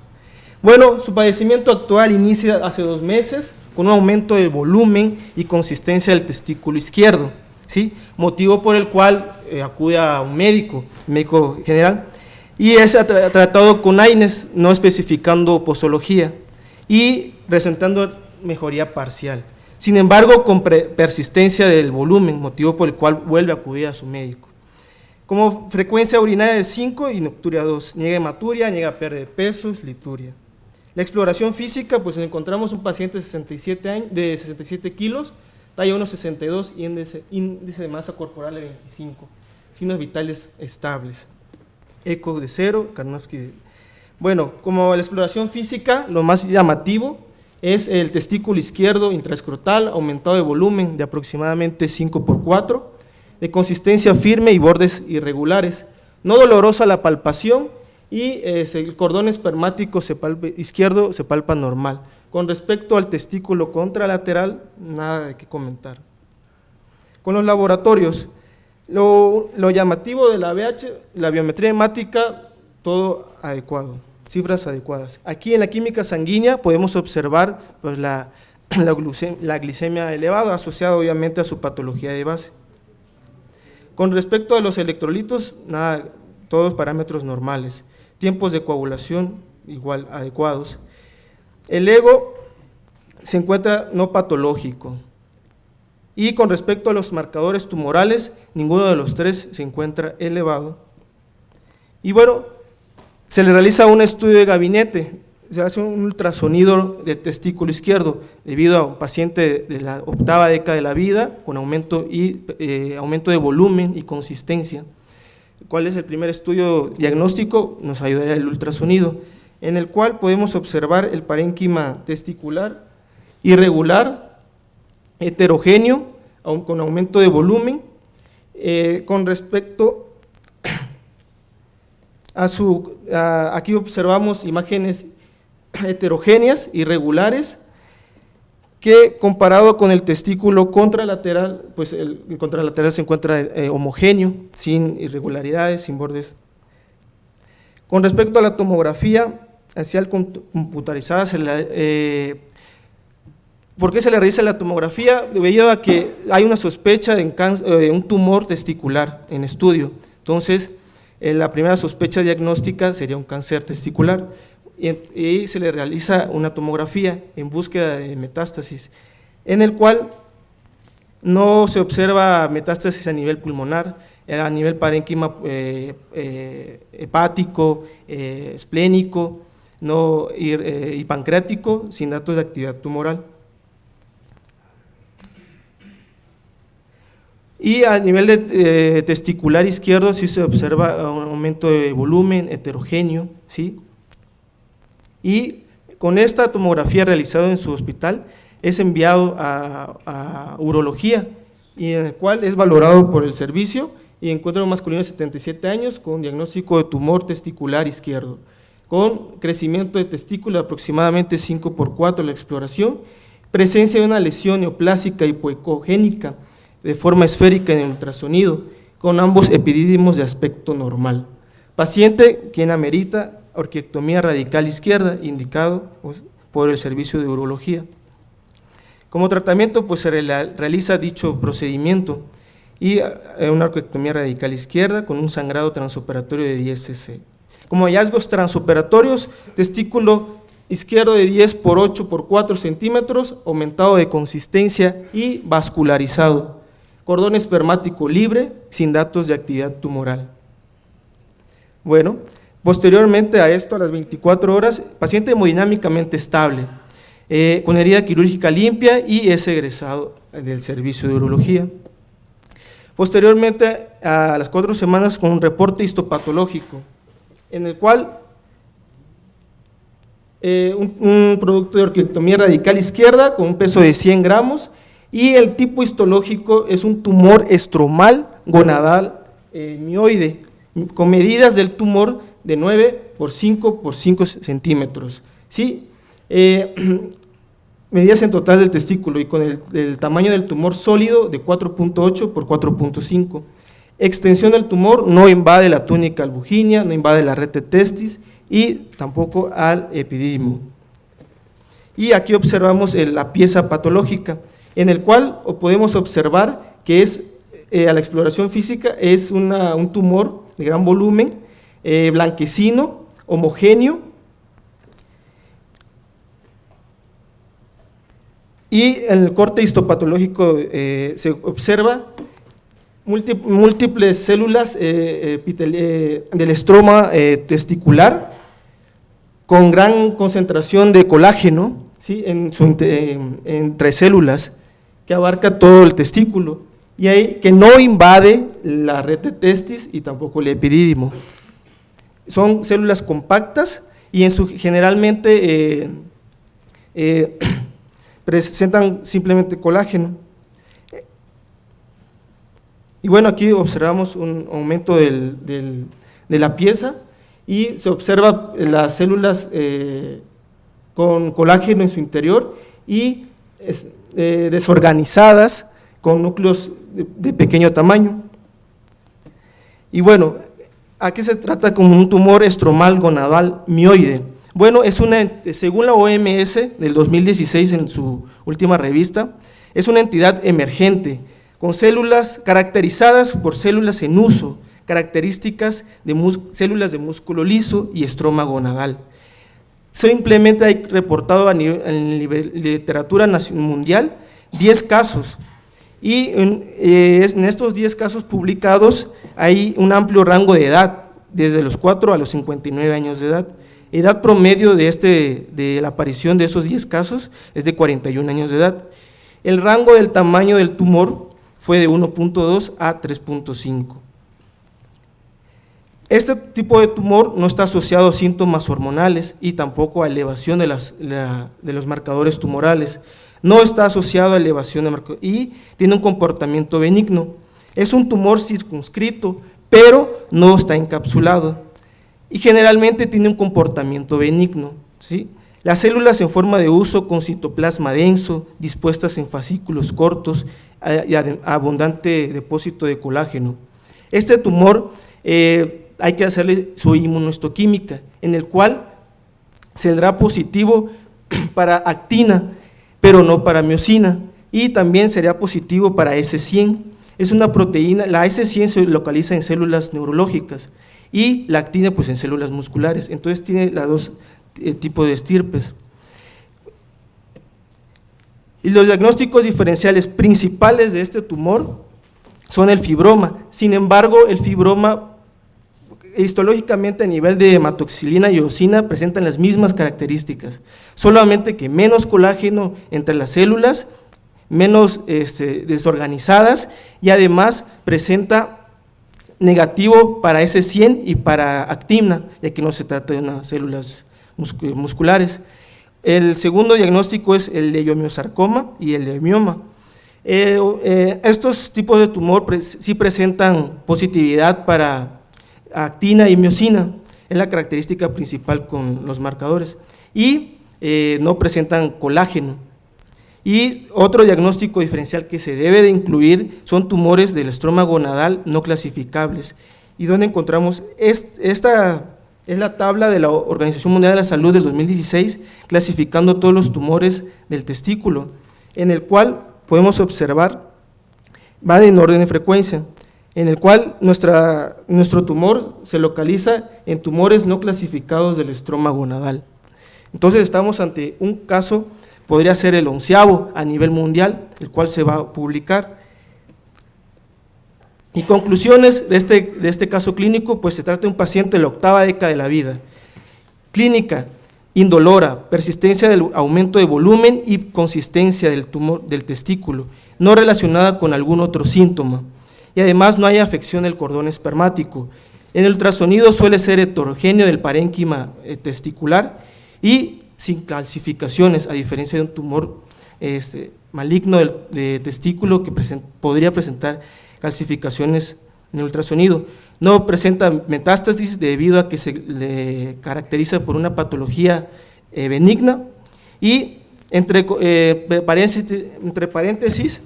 Bueno, su padecimiento actual inicia hace 2 meses con un aumento del volumen y consistencia del testículo izquierdo, ¿sí? Motivo por el cual acude a un médico general, y es tratado con AINES, no especificando posología, y presentando mejoría parcial. Sin embargo, con persistencia del volumen, motivo por el cual vuelve a acudir a su médico. Como frecuencia urinaria de 5 y nocturia 2, niega hematuria, niega pérdida de pesos, lituria. La exploración física, pues encontramos un paciente de 67 kilos, talla 1,62 y índice de masa corporal de 25, signos vitales estables. Eco de 0, Karnofsky. Bueno, como la exploración física, lo más llamativo es el testículo izquierdo intraescrotal, aumentado de volumen de aproximadamente 5×4, de consistencia firme y bordes irregulares, no dolorosa la palpación, y el cordón espermático izquierdo se palpa normal. Con respecto al testículo contralateral, nada de qué comentar. Con los laboratorios, lo llamativo de la BH, la biometría hemática, todo adecuado, cifras adecuadas. Aquí en la química sanguínea podemos observar pues, la glicemia elevada, asociada obviamente a su patología de base. Con respecto a los electrolitos, nada, todos parámetros normales. Tiempos de coagulación igual adecuados. El ego se encuentra no patológico. Y con respecto a los marcadores tumorales, ninguno de los 3 se encuentra elevado. Y bueno, se le realiza un estudio de gabinete se hace un ultrasonido del testículo izquierdo debido a un paciente de la 8ª década de la vida con aumento de volumen y consistencia. ¿Cuál es el primer estudio diagnóstico? Nos ayudaría el ultrasonido, en el cual podemos observar el parénquima testicular irregular, heterogéneo, con aumento de volumen. Con respecto aquí observamos imágenes heterogéneas, irregulares, que comparado con el testículo contralateral, pues el contralateral se encuentra homogéneo, sin irregularidades, sin bordes. Con respecto a la tomografía axial computarizada, ¿por qué se le realiza la tomografía? Debido a que hay una sospecha de un tumor testicular en estudio. Entonces, la primera sospecha diagnóstica sería un cáncer testicular y se le realiza una tomografía en búsqueda de metástasis, en el cual no se observa metástasis a nivel pulmonar, a nivel parénquima hepático, esplénico y pancreático, sin datos de actividad tumoral. Y a nivel de testicular izquierdo sí se observa un aumento de volumen heterogéneo, ¿sí? Y con esta tomografía realizada en su hospital es enviado a urología, y en el cual es valorado por el servicio y encuentra un masculino de 77 años con diagnóstico de tumor testicular izquierdo, con crecimiento de testículo de aproximadamente 5x4 la exploración, presencia de una lesión neoplásica hipoecogénica de forma esférica en el ultrasonido, con ambos epidídimos de aspecto normal. Paciente quien amerita orquiectomía radical izquierda, indicado por el servicio de urología. Como tratamiento, pues se realiza dicho procedimiento y una orquiectomía radical izquierda con un sangrado transoperatorio de 10 cc. Como hallazgos transoperatorios, testículo izquierdo de 10x8x4 centímetros, aumentado de consistencia y vascularizado. Cordón espermático libre, sin datos de actividad tumoral. Bueno, posteriormente a esto, a las 24 horas, paciente hemodinámicamente estable, con herida quirúrgica limpia y es egresado del servicio de urología. Posteriormente, a las 4 semanas, con un reporte histopatológico, en el cual un producto de orquiectomía radical izquierda con un peso de 100 gramos, y el tipo histológico es un tumor estromal gonadal mioide, con medidas del tumor de 9x5x5 centímetros, ¿sí? Medidas en total del testículo y con el tamaño del tumor sólido de 4.8x4.5. Extensión del tumor no invade la túnica albuginea, no invade la red de testis y tampoco al epidídimo. Y aquí observamos la pieza patológica, en el cual podemos observar que es, a la exploración física, es un tumor de gran volumen, blanquecino, homogéneo, y en el corte histopatológico se observa múltiples células del estroma testicular con gran concentración de colágeno, ¿sí? Entre células, que abarca todo el testículo, y que no invade la red de testis y tampoco el epidídimo. Son células compactas y generalmente presentan simplemente colágeno. Y bueno, aquí observamos un aumento de la pieza y se observa las células con colágeno en su interior y desorganizadas con núcleos de pequeño tamaño. Y bueno, aquí se trata como un tumor estromal gonadal mioide. Bueno, según la OMS del 2016 en su última revista, es una entidad emergente con células caracterizadas por células en uso, características de células de músculo liso y estroma gonadal. Simplemente hay reportado en literatura mundial 10 casos, y en estos 10 casos publicados hay un amplio rango de edad, desde los 4 a los 59 años de edad. Edad promedio de la aparición de esos 10 casos es de 41 años de edad. El rango del tamaño del tumor fue de 1.2 a 3.5. Este tipo de tumor no está asociado a síntomas hormonales y tampoco a elevación de los marcadores tumorales. No está asociado a elevación de marcadores y tiene un comportamiento benigno. Es un tumor circunscrito, pero no está encapsulado y generalmente tiene un comportamiento benigno, ¿sí? Las células en forma de huso con citoplasma denso, dispuestas en fascículos cortos y abundante depósito de colágeno. Este tumor hay que hacerle su inmunohistoquímica, en el cual saldrá positivo para actina, pero no para miosina, y también sería positivo para S100. Es una proteína, la S100 se localiza en células neurológicas y la actina pues en células musculares, entonces tiene los dos tipos de estirpes. Y los diagnósticos diferenciales principales de este tumor son el fibroma. Sin embargo, el fibroma histológicamente a nivel de hematoxilina y eosina presentan las mismas características, solamente que menos colágeno entre las células, menos desorganizadas, y además presenta negativo para S100 y para actina, ya que no se trata de unas células musculares. El segundo diagnóstico es el leiomiosarcoma y el leiomioma. Estos tipos de tumor sí presentan positividad para actina y miosina, es la característica principal con los marcadores, y no presentan colágeno. Y otro diagnóstico diferencial que se debe de incluir son tumores del estroma gonadal no clasificables, y donde encontramos esta es la tabla de la Organización Mundial de la Salud del 2016, clasificando todos los tumores del testículo, en el cual podemos observar, van en orden de frecuencia, en el cual nuestro tumor se localiza en tumores no clasificados del estroma gonadal. Entonces estamos ante un caso, podría ser el 11º a nivel mundial, el cual se va a publicar. Y conclusiones de este caso clínico, pues se trata de un paciente de la 8ª década de la vida. Clínica, indolora, persistencia del aumento de volumen y consistencia del tumor del testículo, no relacionada con algún otro síntoma. Y además no hay afección del cordón espermático. En el ultrasonido suele ser heterogéneo del parénquima testicular y sin calcificaciones, a diferencia de un tumor maligno de testículo que podría presentar calcificaciones en el ultrasonido. No presenta metástasis debido a que se le caracteriza por una patología benigna, y entre paréntesis,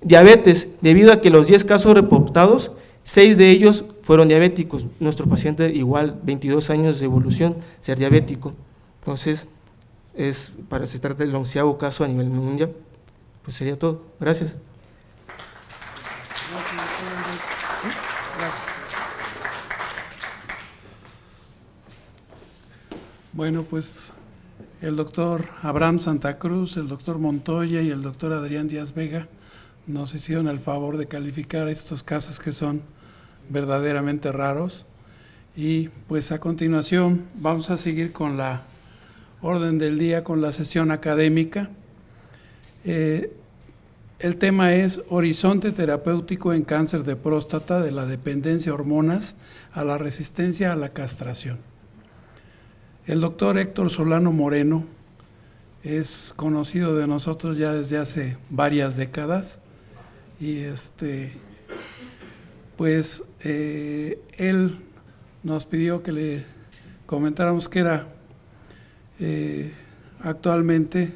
diabetes, debido a que los 10 casos reportados, 6 de ellos fueron diabéticos. Nuestro paciente igual, 22 años de evolución, ser diabético. Entonces, se trata del 11º caso a nivel mundial. Pues sería todo. Gracias. Bueno, pues el doctor Abraham Santa Cruz, el doctor Montoya y el doctor Adrián Díaz Vega nos hicieron el favor de calificar estos casos que son verdaderamente raros. Y pues a continuación vamos a seguir con la orden del día, con la sesión académica. El tema es Horizonte terapéutico en cáncer de próstata, de la dependencia a hormonas a la resistencia a la castración. El doctor Héctor Solano Moreno es conocido de nosotros ya desde hace varias décadas, y él nos pidió que le comentáramos que actualmente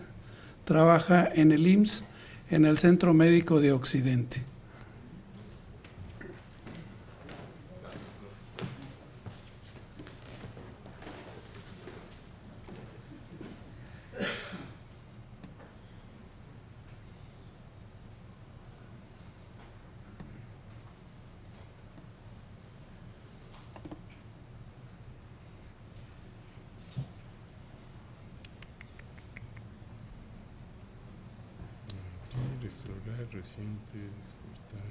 trabaja en el IMSS, en el Centro Médico de Occidente. Restaurar reciente disgustar.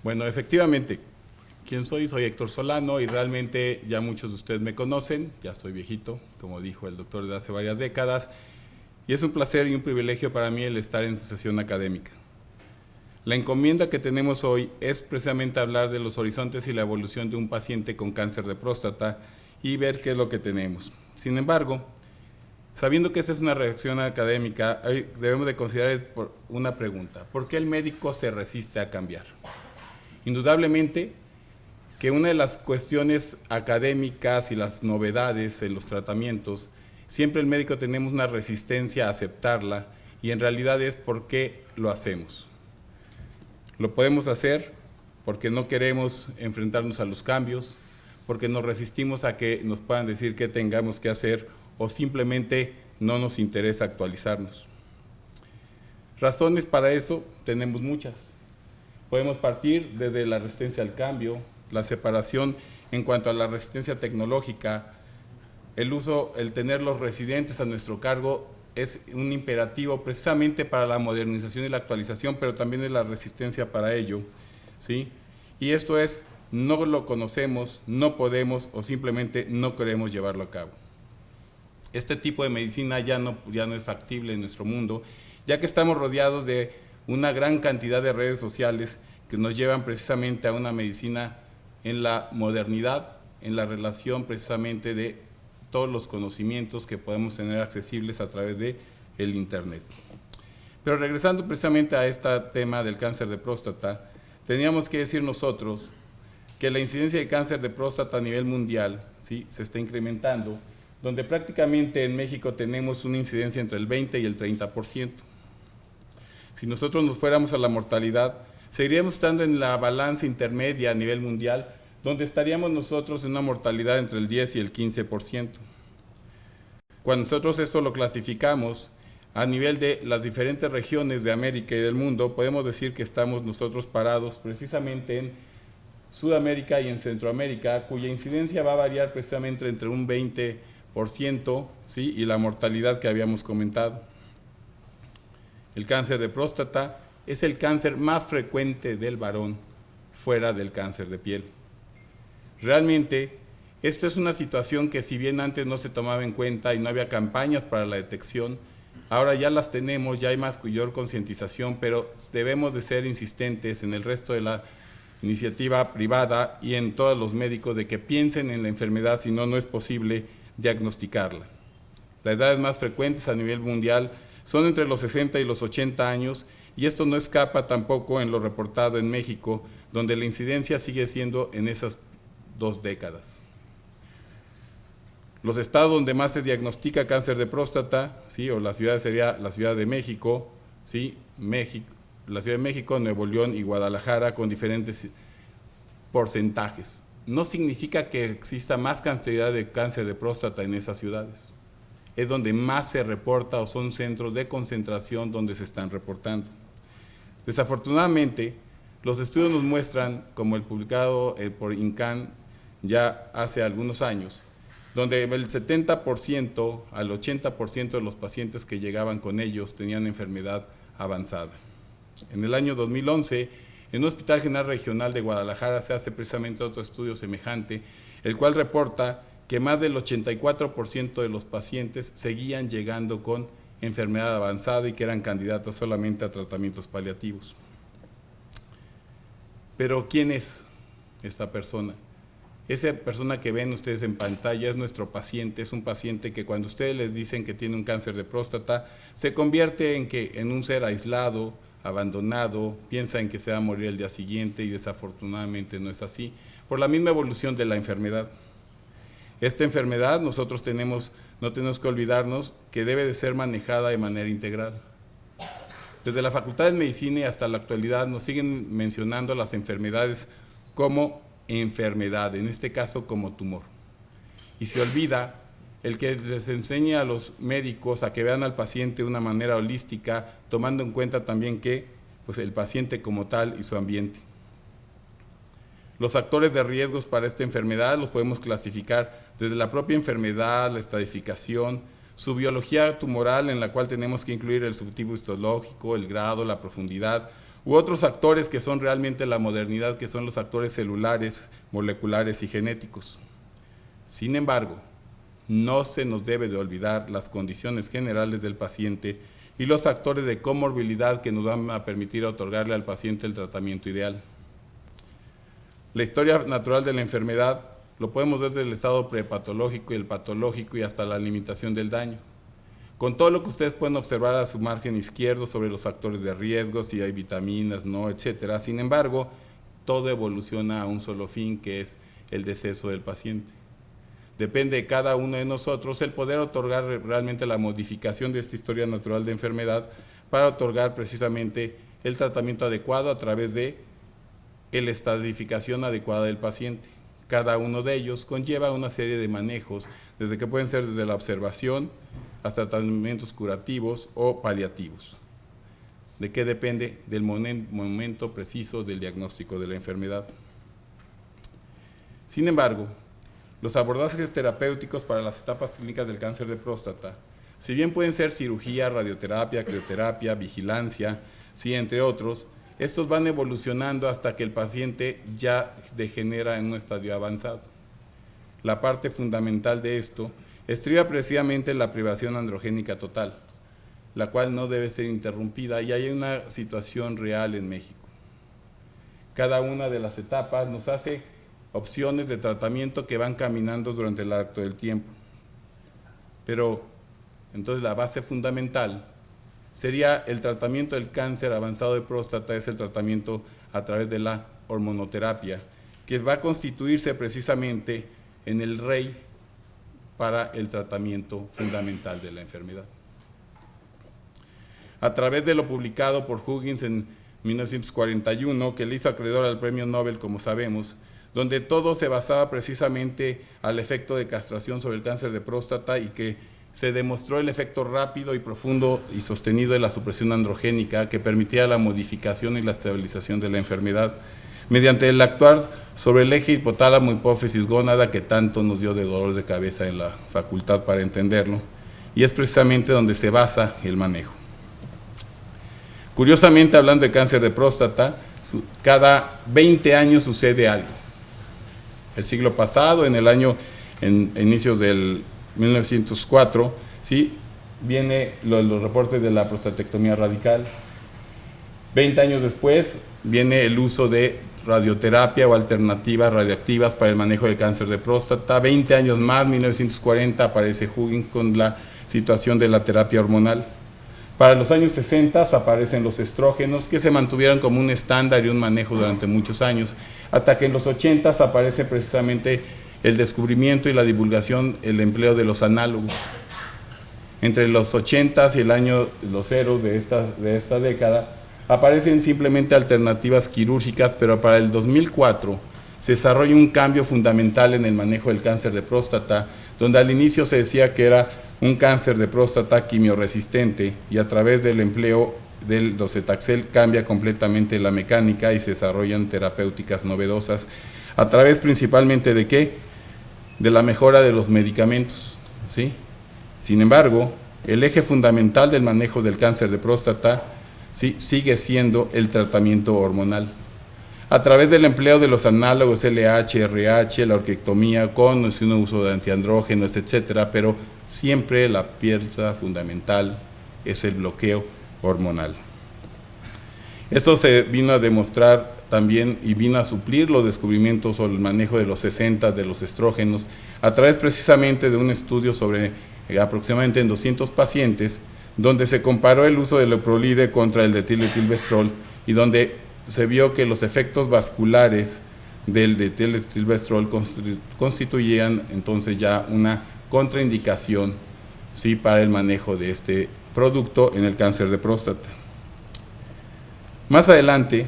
Bueno, efectivamente, ¿quién soy? Soy Héctor Solano y realmente ya muchos de ustedes me conocen, ya estoy viejito, como dijo el doctor de hace varias décadas, y es un placer y un privilegio para mí el estar en su sesión académica. La encomienda que tenemos hoy es precisamente hablar de los horizontes y la evolución de un paciente con cáncer de próstata y ver qué es lo que tenemos. Sin embargo, sabiendo que esta es una reacción académica, debemos de considerar una pregunta: ¿por qué el médico se resiste a cambiar? Indudablemente que una de las cuestiones académicas y las novedades en los tratamientos, siempre el médico tenemos una resistencia a aceptarla, y en realidad es por qué lo hacemos. Lo podemos hacer porque no queremos enfrentarnos a los cambios, porque nos resistimos a que nos puedan decir qué tengamos que hacer, o simplemente no nos interesa actualizarnos. Razones para eso tenemos muchas. Podemos partir desde la resistencia al cambio, la separación en cuanto a la resistencia tecnológica, el tener los residentes a nuestro cargo es un imperativo precisamente para la modernización y la actualización, pero también es la resistencia para ello, ¿sí? Y esto es, no lo conocemos, no podemos o simplemente no queremos llevarlo a cabo. Este tipo de medicina ya no es factible en nuestro mundo, ya que estamos rodeados de una gran cantidad de redes sociales que nos llevan precisamente a una medicina en la modernidad, en la relación precisamente de todos los conocimientos que podemos tener accesibles a través de el Internet. Pero regresando precisamente a este tema del cáncer de próstata, teníamos que decir nosotros que la incidencia de cáncer de próstata a nivel mundial, ¿sí?, se está incrementando, donde prácticamente en México tenemos una incidencia entre el 20 y el 30%. Si nosotros nos fuéramos a la mortalidad, seguiríamos estando en la balanza intermedia a nivel mundial, donde estaríamos nosotros en una mortalidad entre el 10 y el 15%. Cuando nosotros esto lo clasificamos a nivel de las diferentes regiones de América y del mundo, podemos decir que estamos nosotros parados precisamente en Sudamérica y en Centroamérica, cuya incidencia va a variar precisamente entre un 20%, ¿sí?, y la mortalidad que habíamos comentado. El cáncer de próstata es el cáncer más frecuente del varón fuera del cáncer de piel. Realmente, esto es una situación que, si bien antes no se tomaba en cuenta y no había campañas para la detección, ahora ya las tenemos, ya hay mayor concientización, pero debemos de ser insistentes en el resto de la iniciativa privada y en todos los médicos de que piensen en la enfermedad, si no, no es posible diagnosticarla. Las edades más frecuentes a nivel mundial son entre los 60 y los 80 años, y esto no escapa tampoco en lo reportado en México, donde la incidencia sigue siendo en esas 2 décadas. Los estados donde más se diagnostica cáncer de próstata, ¿sí?, o la ciudad sería la Ciudad de México, ¿sí?, la Ciudad de México, Nuevo León y Guadalajara, con diferentes porcentajes. No significa que exista más cantidad de cáncer de próstata en esas ciudades. Es donde más se reporta, o son centros de concentración donde se están reportando. Desafortunadamente, los estudios nos muestran, como el publicado por INCAN ya hace algunos años, donde el 70% al 80% de los pacientes que llegaban con ellos tenían enfermedad avanzada. En el año 2011, en un Hospital General Regional de Guadalajara se hace precisamente otro estudio semejante, el cual reporta que más del 84% de los pacientes seguían llegando con enfermedad avanzada y que eran candidatos solamente a tratamientos paliativos. Pero ¿quién es esta persona? Esa persona que ven ustedes en pantalla es nuestro paciente, es un paciente que cuando ustedes les dicen que tiene un cáncer de próstata, se convierte en un ser aislado, abandonado, piensa en que se va a morir el día siguiente, y desafortunadamente no es así, por la misma evolución de la enfermedad. Esta enfermedad nosotros no tenemos que olvidarnos que debe de ser manejada de manera integral. Desde la Facultad de Medicina y hasta la actualidad nos siguen mencionando las enfermedades como enfermedad, en este caso como tumor. Y se olvida el que les enseñe a los médicos a que vean al paciente de una manera holística, tomando en cuenta también que el paciente como tal y su ambiente. Los factores de riesgos para esta enfermedad los podemos clasificar desde la propia enfermedad, la estratificación, su biología tumoral, en la cual tenemos que incluir el subtipo histológico, el grado, la profundidad, u otros actores que son realmente la modernidad, que son los actores celulares, moleculares y genéticos. Sin embargo, no se nos debe de olvidar las condiciones generales del paciente y los factores de comorbilidad que nos van a permitir otorgarle al paciente el tratamiento ideal. La historia natural de la enfermedad lo podemos ver desde el estado prepatológico y el patológico y hasta la limitación del daño. Con todo lo que ustedes pueden observar a su margen izquierdo sobre los factores de riesgo, si hay vitaminas, no, etcétera. Sin embargo, todo evoluciona a un solo fin, que es el deceso del paciente. Depende de cada uno de nosotros el poder otorgar realmente la modificación de esta historia natural de enfermedad para otorgar precisamente el tratamiento adecuado a través de la estadificación adecuada del paciente. Cada uno de ellos conlleva una serie de manejos, desde que pueden ser desde la observación hasta tratamientos curativos o paliativos. ¿De qué depende? Del momento preciso del diagnóstico de la enfermedad. Sin embargo, los abordajes terapéuticos para las etapas clínicas del cáncer de próstata, si bien pueden ser cirugía, radioterapia, crioterapia, vigilancia, sí, entre otros, estos van evolucionando hasta que el paciente ya degenera en un estadio avanzado. La parte fundamental de esto estriba precisamente en la privación androgénica total, la cual no debe ser interrumpida, y hay una situación real en México. Cada una de las etapas nos hace opciones de tratamiento que van caminando durante el acto del tiempo. Pero entonces la base fundamental sería el tratamiento del cáncer avanzado de próstata, es el tratamiento a través de la hormonoterapia, que va a constituirse precisamente en el rey para el tratamiento fundamental de la enfermedad. A través de lo publicado por Huggins en 1941, que le hizo acreedor al premio Nobel, como sabemos, donde todo se basaba precisamente al efecto de castración sobre el cáncer de próstata y que se demostró el efecto rápido y profundo y sostenido de la supresión androgénica que permitía la modificación y la estabilización de la enfermedad mediante el actuar sobre el eje hipotálamo hipófisis gónada que tanto nos dio de dolor de cabeza en la facultad para entenderlo, y es precisamente donde se basa el manejo. Curiosamente, hablando de cáncer de próstata, cada 20 años sucede algo. El siglo pasado, en inicios del 1904, ¿sí?, viene los reportes de la prostatectomía radical. 20 años después viene el uso de radioterapia o alternativas radioactivas para el manejo del cáncer de próstata. 20 años más, 1940, aparece Huggins con la situación de la terapia hormonal. Para los años 60 aparecen los estrógenos, que se mantuvieron como un estándar y un manejo durante muchos años, hasta que en los 80 aparece precisamente el descubrimiento y la divulgación, el empleo de los análogos. Entre los 80 y el año, los ceros de esta década, aparecen simplemente alternativas quirúrgicas, pero para el 2004 se desarrolla un cambio fundamental en el manejo del cáncer de próstata, donde al inicio se decía que era un cáncer de próstata quimioresistente, y a través del empleo del docetaxel cambia completamente la mecánica y se desarrollan terapéuticas novedosas a través principalmente de ¿qué? De la mejora de los medicamentos, ¿sí? Sin embargo, el eje fundamental del manejo del cáncer de próstata, ¿sí?, sigue siendo el tratamiento hormonal. A través del empleo de los análogos LH, RH, la orquiectomía con o sin uso de antiandrógenos, etcétera, pero siempre la pieza fundamental es el bloqueo hormonal. Esto se vino a demostrar también y vino a suplir los descubrimientos sobre el manejo de los 60 de los estrógenos a través precisamente de un estudio sobre aproximadamente en 200 pacientes, donde se comparó el uso de leprolide contra el detil-etilvestrol y donde se vio que los efectos vasculares del detil-etilvestrol constituían entonces ya una contraindicación, ¿sí?, para el manejo de este producto en el cáncer de próstata. Más adelante,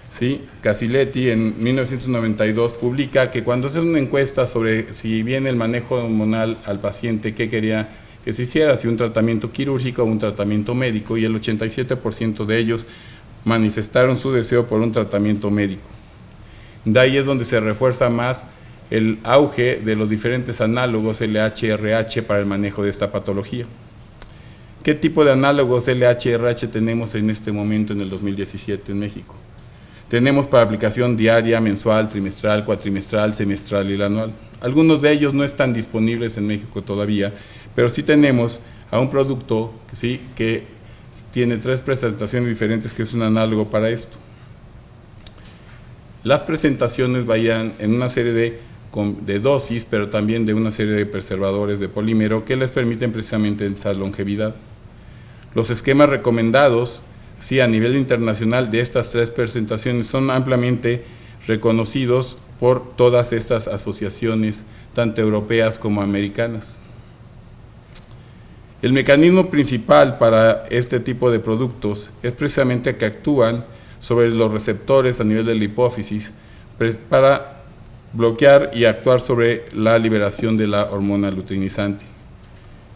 ¿sí?, Casiletti en 1992 publica que cuando hace una encuesta sobre si bien el manejo hormonal al paciente, qué quería que se hiciera, si un tratamiento quirúrgico o un tratamiento médico, y el 87% de ellos manifestaron su deseo por un tratamiento médico. De ahí es donde se refuerza más el auge de los diferentes análogos LH-RH para el manejo de esta patología. ¿Qué tipo de análogos LH-RH tenemos en este momento en el 2017 en México? Tenemos para aplicación diaria, mensual, trimestral, cuatrimestral, semestral y la anual. Algunos de ellos no están disponibles en México todavía, pero sí tenemos a un producto que tiene 3 presentaciones diferentes, que es un análogo para esto. Las presentaciones varían en una serie de dosis, pero también de una serie de preservadores de polímero que les permiten precisamente esa longevidad. Los esquemas recomendados, a nivel internacional, de estas 3 presentaciones son ampliamente reconocidos por todas estas asociaciones, tanto europeas como americanas. El mecanismo principal para este tipo de productos es precisamente que actúan sobre los receptores a nivel de la hipófisis para bloquear y actuar sobre la liberación de la hormona luteinizante,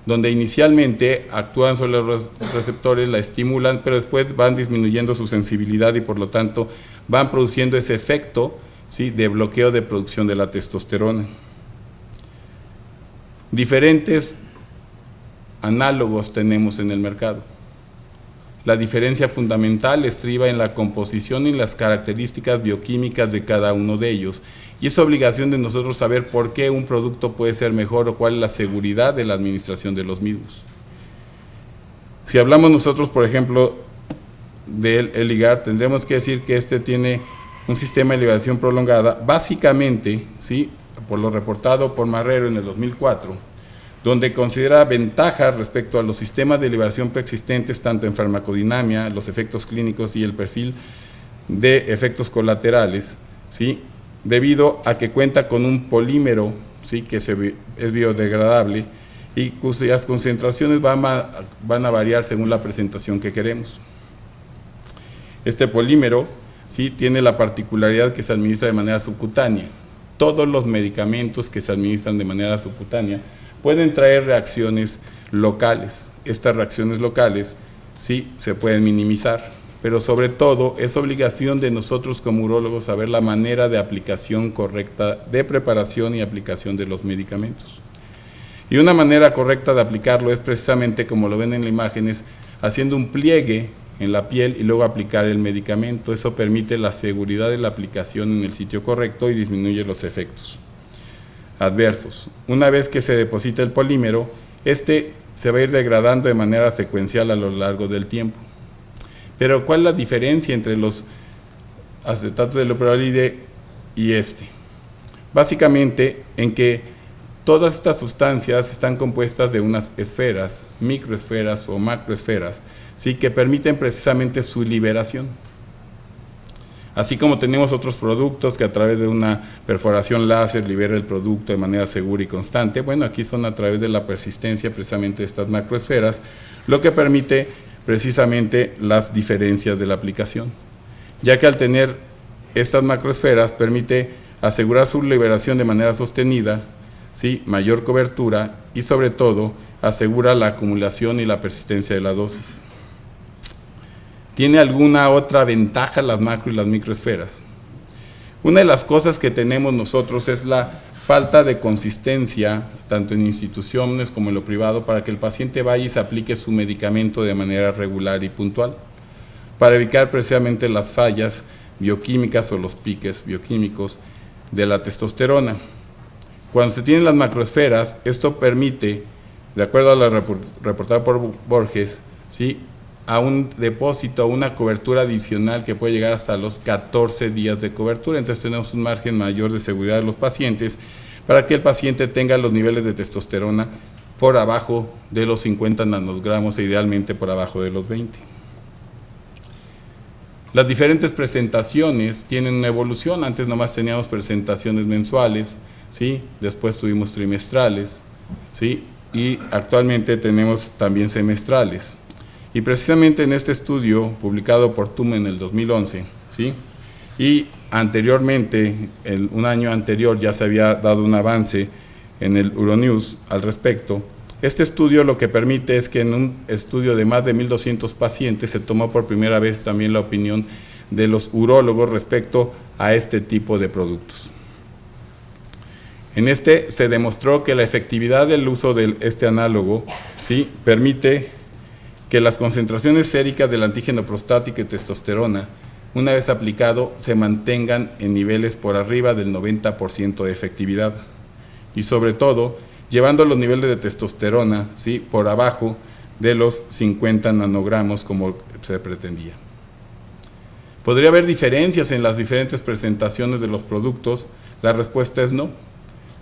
donde inicialmente actúan sobre los receptores, la estimulan, pero después van disminuyendo su sensibilidad y por lo tanto van produciendo ese efecto de bloqueo de producción de la testosterona. Diferentes análogos tenemos en el mercado. La diferencia fundamental estriba en la composición y las características bioquímicas de cada uno de ellos, y es obligación de nosotros saber por qué un producto puede ser mejor o cuál es la seguridad de la administración de los mismos. Si hablamos nosotros, por ejemplo, del Eligar, tendremos que decir que este tiene un sistema de liberación prolongada, básicamente, por lo reportado por Marrero en el 2004, donde considera ventajas respecto a los sistemas de liberación preexistentes, tanto en farmacodinamia, los efectos clínicos y el perfil de efectos colaterales, debido a que cuenta con un polímero que es biodegradable y cuyas concentraciones van a variar según la presentación que queremos. Este polímero tiene la particularidad que se administra de manera subcutánea. Todos los medicamentos que se administran de manera subcutánea pueden traer reacciones locales. Estas reacciones locales se pueden minimizar, pero sobre todo es obligación de nosotros como urólogos saber la manera de aplicación correcta de preparación y aplicación de los medicamentos. Y una manera correcta de aplicarlo es precisamente, como lo ven en las imágenes, haciendo un pliegue en la piel y luego aplicar el medicamento. Eso permite la seguridad de la aplicación en el sitio correcto y disminuye los efectos adversos. Una vez que se deposita el polímero, se va a ir degradando de manera secuencial a lo largo del tiempo. Pero ¿cuál es la diferencia entre los acetatos de leoprolide y Básicamente en que todas estas sustancias están compuestas de unas esferas, microesferas o macroesferas, que permiten precisamente su liberación. Así como tenemos otros productos que a través de una perforación láser libera el producto de manera segura y constante, bueno, aquí son a través de la persistencia precisamente de estas macroesferas, lo que permite precisamente las diferencias de la aplicación, ya que al tener estas macroesferas permite asegurar su liberación de manera sostenida, mayor cobertura y sobre todo asegura la acumulación y la persistencia de la dosis. ¿Tiene alguna otra ventaja las macro y las microesferas? Una de las cosas que tenemos nosotros es la falta de consistencia, tanto en instituciones como en lo privado, para que el paciente vaya y se aplique su medicamento de manera regular y puntual, para evitar precisamente las fallas bioquímicas o los piques bioquímicos de la testosterona. Cuando se tienen las macroesferas, esto permite, de acuerdo a la reportada por Borges, a un depósito, a una cobertura adicional que puede llegar hasta los 14 días de cobertura. Entonces tenemos un margen mayor de seguridad de los pacientes para que el paciente tenga los niveles de testosterona por abajo de los 50 nanogramos e idealmente por abajo de los 20. Las diferentes presentaciones tienen una evolución. Antes nomás teníamos presentaciones mensuales, después tuvimos trimestrales, y actualmente tenemos también semestrales. Y precisamente en este estudio, publicado por TUM en el 2011, y anteriormente, un año anterior, ya se había dado un avance en el Euronews al respecto. Este estudio lo que permite es que en un estudio de más de 1.200 pacientes se tomó por primera vez también la opinión de los urólogos respecto a este tipo de productos. En se demostró que la efectividad del uso de este análogo permite que las concentraciones séricas del antígeno prostático y testosterona, una vez aplicado, se mantengan en niveles por arriba del 90% de efectividad. Y sobre todo, llevando los niveles de testosterona, ¿sí?, por abajo de los 50 nanogramos como se pretendía. ¿Podría haber diferencias en las diferentes presentaciones de los productos? La respuesta es no.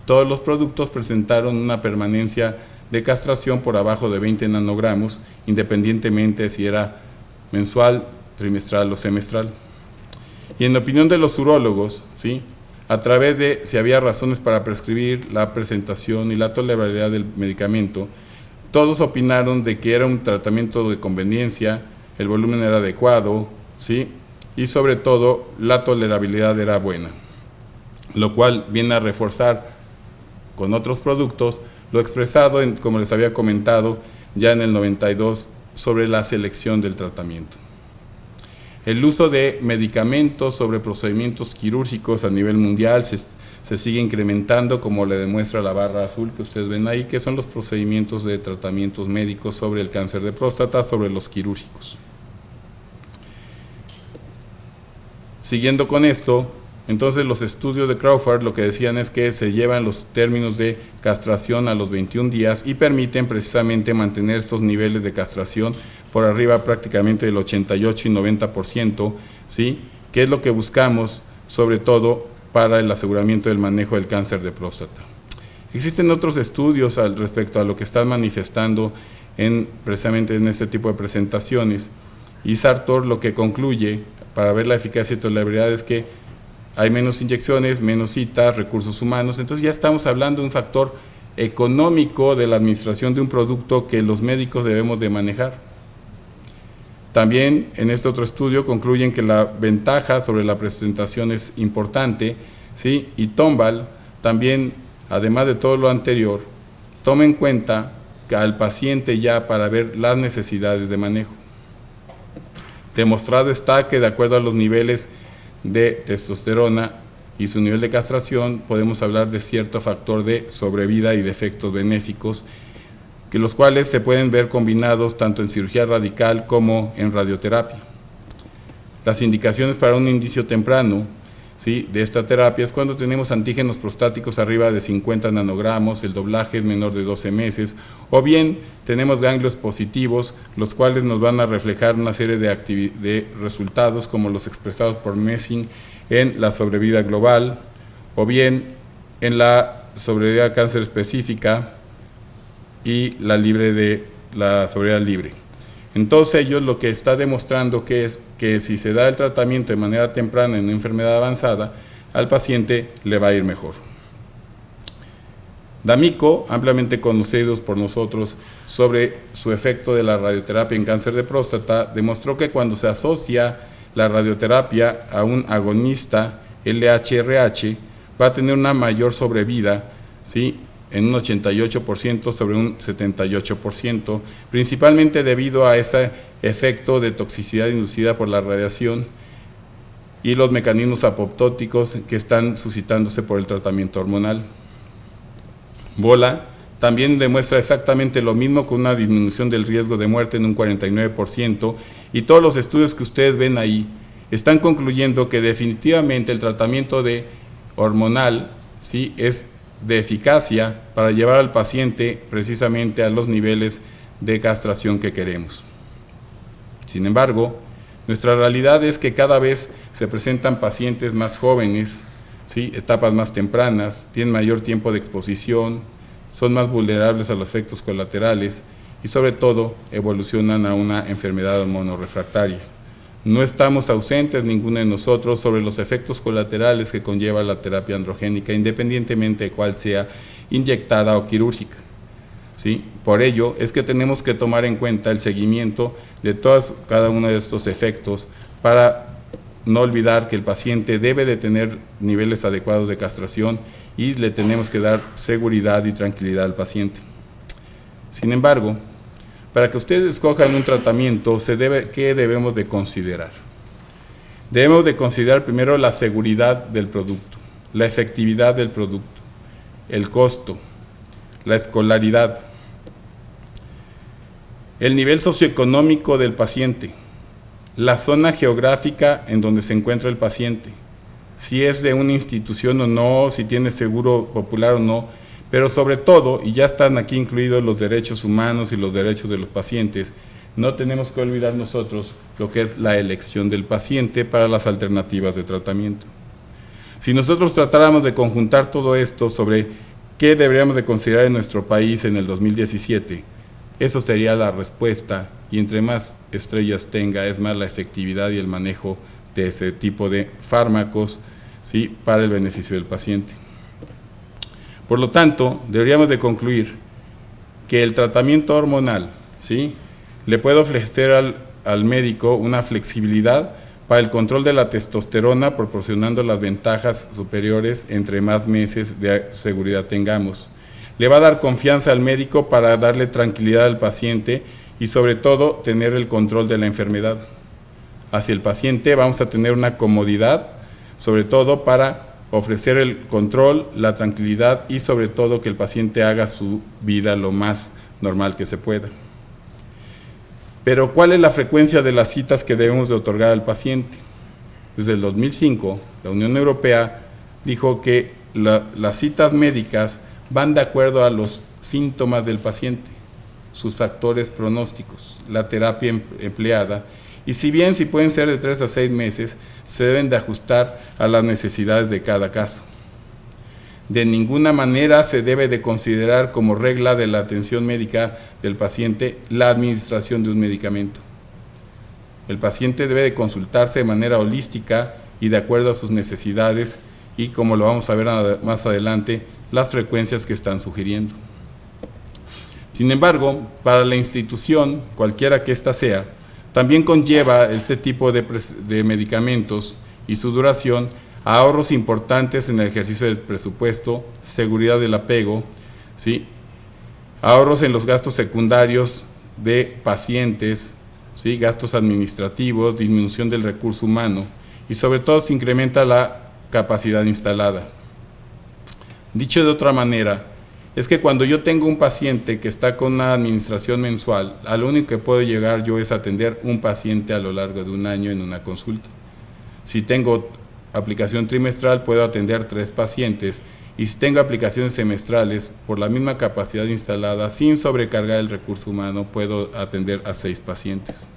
Todos los productos presentaron una permanencia de castración por abajo de 20 nanogramos, independientemente si era mensual, trimestral o semestral. Y en opinión de los urólogos, ¿sí?, a través de si había razones para prescribir la presentación y la tolerabilidad del medicamento, todos opinaron de que era un tratamiento de conveniencia, el volumen era adecuado, ¿sí?, y sobre todo la tolerabilidad era buena, lo cual viene a reforzar con otros productos lo expresado, como les había comentado, ya en el 92 sobre la selección del tratamiento. El uso de medicamentos sobre procedimientos quirúrgicos a nivel mundial se sigue incrementando, como le demuestra la barra azul que ustedes ven ahí, que son los procedimientos de tratamientos médicos sobre el cáncer de próstata, sobre los quirúrgicos. Siguiendo con esto, entonces los estudios de Crawford lo que decían es que se llevan los términos de castración a los 21 días y permiten precisamente mantener estos niveles de castración por arriba prácticamente del 88 y 90%, ¿sí?, que es lo que buscamos sobre todo para el aseguramiento del manejo del cáncer de próstata. Existen otros estudios al respecto a lo que están manifestando precisamente en este tipo de presentaciones, y Sartor lo que concluye para ver la eficacia y tolerabilidad es que hay menos inyecciones, menos citas, recursos humanos. Entonces ya estamos hablando de un factor económico de la administración de un producto que los médicos debemos de manejar. También en este otro estudio concluyen que la ventaja sobre la presentación es importante, ¿sí? Y Tomball también, además de todo lo anterior, toma en cuenta que al paciente ya para ver las necesidades de manejo. Demostrado está que de acuerdo a los niveles de testosterona y su nivel de castración, podemos hablar de cierto factor de sobrevida y de efectos benéficos, que los cuales se pueden ver combinados tanto en cirugía radical como en radioterapia. Las indicaciones para un indicio temprano, ¿sí?, de esta terapia es cuando tenemos antígenos prostáticos arriba de 50 nanogramos, el doblaje es menor de 12 meses, o bien tenemos ganglios positivos, los cuales nos van a reflejar una serie de resultados como los expresados por Messing en la sobrevida global, o bien en la sobrevida cáncer específica y la libre de la sobrevida libre. En todos ellos lo que está demostrando que es que si se da el tratamiento de manera temprana en una enfermedad avanzada, al paciente le va a ir mejor. D'Amico, ampliamente conocidos por nosotros sobre su efecto de la radioterapia en cáncer de próstata, demostró que cuando se asocia la radioterapia a un agonista LHRH, va a tener una mayor sobrevida, ¿sí?, en un 88% sobre un 78%, principalmente debido a ese efecto de toxicidad inducida por la radiación y los mecanismos apoptóticos que están suscitándose por el tratamiento hormonal. Bola también demuestra exactamente lo mismo, con una disminución del riesgo de muerte en un 49%, y todos los estudios que ustedes ven ahí están concluyendo que definitivamente el tratamiento hormonal, ¿sí?, es de eficacia para llevar al paciente precisamente a los niveles de castración que queremos. Sin embargo, nuestra realidad es que cada vez se presentan pacientes más jóvenes, ¿sí?, etapas más tempranas, tienen mayor tiempo de exposición, son más vulnerables a los efectos colaterales y sobre todo evolucionan a una enfermedad hormonorrefractaria. No estamos ausentes ninguno de nosotros sobre los efectos colaterales que conlleva la terapia androgénica, independientemente de cuál sea inyectada o quirúrgica, ¿sí? Por ello es que tenemos que tomar en cuenta el seguimiento de cada uno de estos efectos para no olvidar que el paciente debe de tener niveles adecuados de castración y le tenemos que dar seguridad y tranquilidad al paciente. Sin embargo, para que ustedes escojan un tratamiento, ¿qué debemos de considerar? Debemos de considerar primero la seguridad del producto, la efectividad del producto, el costo, la escolaridad. el nivel socioeconómico del paciente, la zona geográfica en donde se encuentra el paciente, si es de una institución o no, si tiene seguro popular o no, pero sobre todo, y ya están aquí incluidos los derechos humanos y los derechos de los pacientes, no tenemos que olvidar nosotros lo que es la elección del paciente para las alternativas de tratamiento. Si nosotros tratáramos de conjuntar todo esto sobre qué deberíamos de considerar en nuestro país en el 2017, eso sería la respuesta, y entre más estrellas tenga, es más la efectividad y el manejo de ese tipo de fármacos, ¿sí?, para el beneficio del paciente. Por lo tanto, deberíamos de concluir que el tratamiento hormonal, ¿sí?, le puede ofrecer al médico una flexibilidad para el control de la testosterona, proporcionando las ventajas superiores entre más meses de seguridad tengamos. Le va a dar confianza al médico para darle tranquilidad al paciente y sobre todo tener el control de la enfermedad. Hacia el paciente vamos a tener una comodidad, sobre todo para ofrecer el control, la tranquilidad y sobre todo que el paciente haga su vida lo más normal que se pueda. Pero ¿cuál es la frecuencia de las citas que debemos de otorgar al paciente? Desde el 2005, la Unión Europea dijo que las citas médicas van de acuerdo a los síntomas del paciente, sus factores pronósticos, la terapia empleada, y si pueden ser de 3 a 6 meses, se deben de ajustar a las necesidades de cada caso. De ninguna manera se debe de considerar como regla de la atención médica del paciente la administración de un medicamento. El paciente debe de consultarse de manera holística y de acuerdo a sus necesidades y, como lo vamos a ver más adelante, las frecuencias que están sugiriendo. Sin embargo, para la institución, cualquiera que ésta sea, también conlleva este tipo de medicamentos y su duración a ahorros importantes en el ejercicio del presupuesto, seguridad del apego, ¿sí?, ahorros en los gastos secundarios de pacientes, ¿sí?, gastos administrativos, disminución del recurso humano y sobre todo se incrementa la capacidad instalada. Dicho de otra manera, es que cuando yo tengo un paciente que está con una administración mensual, a lo único que puedo llegar yo es atender un paciente a lo largo de un año en una consulta. Si tengo aplicación trimestral, puedo atender 3 pacientes, y si tengo aplicaciones semestrales, por la misma capacidad instalada, sin sobrecargar el recurso humano, puedo atender a 6 pacientes.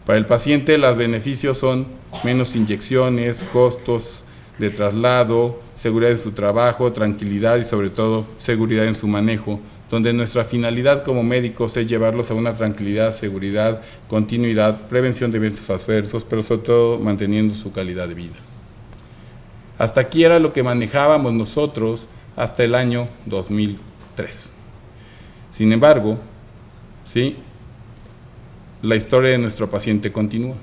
Para el paciente, los beneficios son menos inyecciones, costos de traslado, seguridad en su trabajo, tranquilidad y sobre todo seguridad en su manejo, donde nuestra finalidad como médicos es llevarlos a una tranquilidad, seguridad, continuidad, prevención de eventos adversos, pero sobre todo manteniendo su calidad de vida. Hasta aquí era lo que manejábamos nosotros hasta el año 2003. Sin embargo, ¿sí?, la historia de nuestro paciente continúa.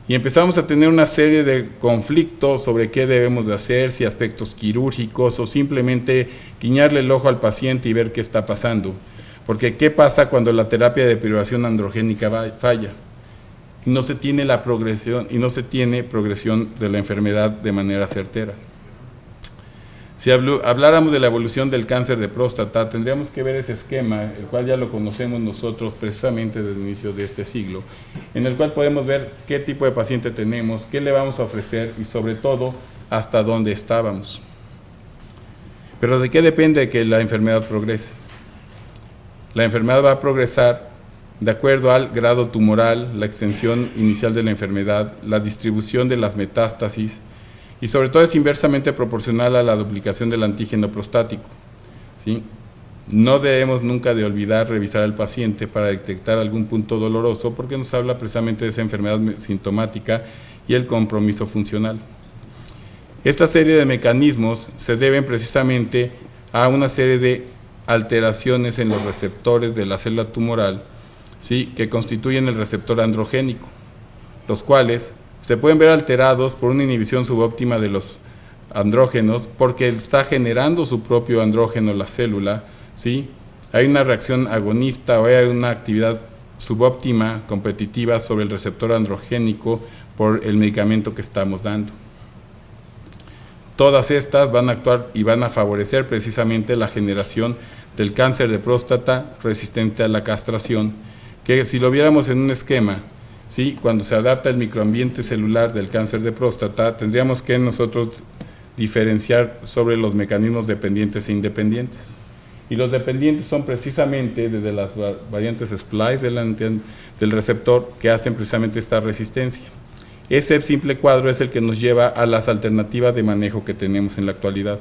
Y empezamos a tener una serie de conflictos sobre qué debemos de hacer, si aspectos quirúrgicos o simplemente guiñarle el ojo al paciente y ver qué está pasando. Porque ¿qué pasa cuando la terapia de deprivación androgénica falla? Y no se tiene progresión de la enfermedad de manera certera. Si habláramos de la evolución del cáncer de próstata, tendríamos que ver ese esquema, el cual ya lo conocemos nosotros precisamente desde el inicio de este siglo, en el cual podemos ver qué tipo de paciente tenemos, qué le vamos a ofrecer y sobre todo hasta dónde estábamos. Pero ¿de qué depende que la enfermedad progrese? La enfermedad va a progresar de acuerdo al grado tumoral, la extensión inicial de la enfermedad, la distribución de las metástasis, y sobre todo es inversamente proporcional a la duplicación del antígeno prostático, ¿sí? No debemos nunca de olvidar revisar al paciente para detectar algún punto doloroso, porque nos habla precisamente de esa enfermedad sintomática y el compromiso funcional. Esta serie de mecanismos se deben precisamente a una serie de alteraciones en los receptores de la célula tumoral, ¿sí?, que constituyen el receptor androgénico, los cuales se pueden ver alterados por una inhibición subóptima de los andrógenos, porque está generando su propio andrógeno la célula, ¿sí? Hay una reacción agonista o hay una actividad subóptima competitiva sobre el receptor androgénico por el medicamento que estamos dando. Todas estas van a actuar y van a favorecer precisamente la generación del cáncer de próstata resistente a la castración, que si lo viéramos en un esquema, ¿sí? Cuando se adapta el microambiente celular del cáncer de próstata, tendríamos que nosotros diferenciar sobre los mecanismos dependientes e independientes. Y los dependientes son precisamente desde las variantes splice del receptor que hacen precisamente esta resistencia. Ese simple cuadro es el que nos lleva a las alternativas de manejo que tenemos en la actualidad.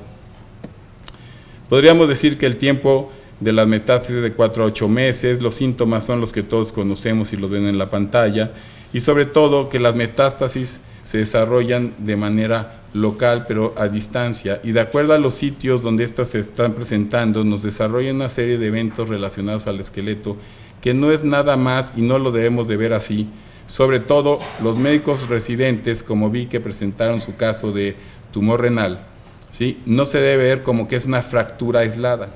Podríamos decir que el tiempo de las metástasis de 4 a 8 meses, los síntomas son los que todos conocemos y los ven en la pantalla, y sobre todo que las metástasis se desarrollan de manera local pero a distancia, y de acuerdo a los sitios donde estas se están presentando nos desarrollan una serie de eventos relacionados al esqueleto que no es nada más y no lo debemos de ver así. Sobre todo los médicos residentes, como vi que presentaron su caso de tumor renal, ¿sí? No se debe ver como que es una fractura aislada,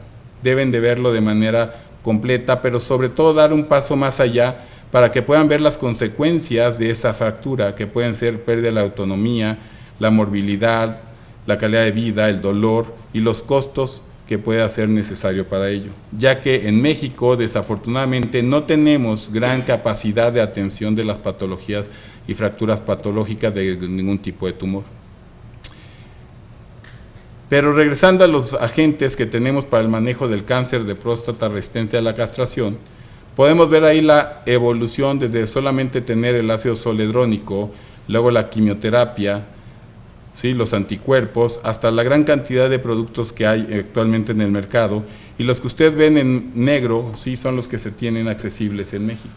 deben de verlo de manera completa, pero sobre todo dar un paso más allá para que puedan ver las consecuencias de esa fractura, que pueden ser pérdida de la autonomía, la morbilidad, la calidad de vida, el dolor y los costos que pueda ser necesario para ello, ya que en México desafortunadamente no tenemos gran capacidad de atención de las patologías y fracturas patológicas de ningún tipo de tumor. Pero regresando a los agentes que tenemos para el manejo del cáncer de próstata resistente a la castración, podemos ver ahí la evolución desde solamente tener el ácido zoledrónico, luego la quimioterapia, ¿sí? Los anticuerpos, hasta la gran cantidad de productos que hay actualmente en el mercado, y los que ustedes ven en negro, ¿sí? Son los que se tienen accesibles en México.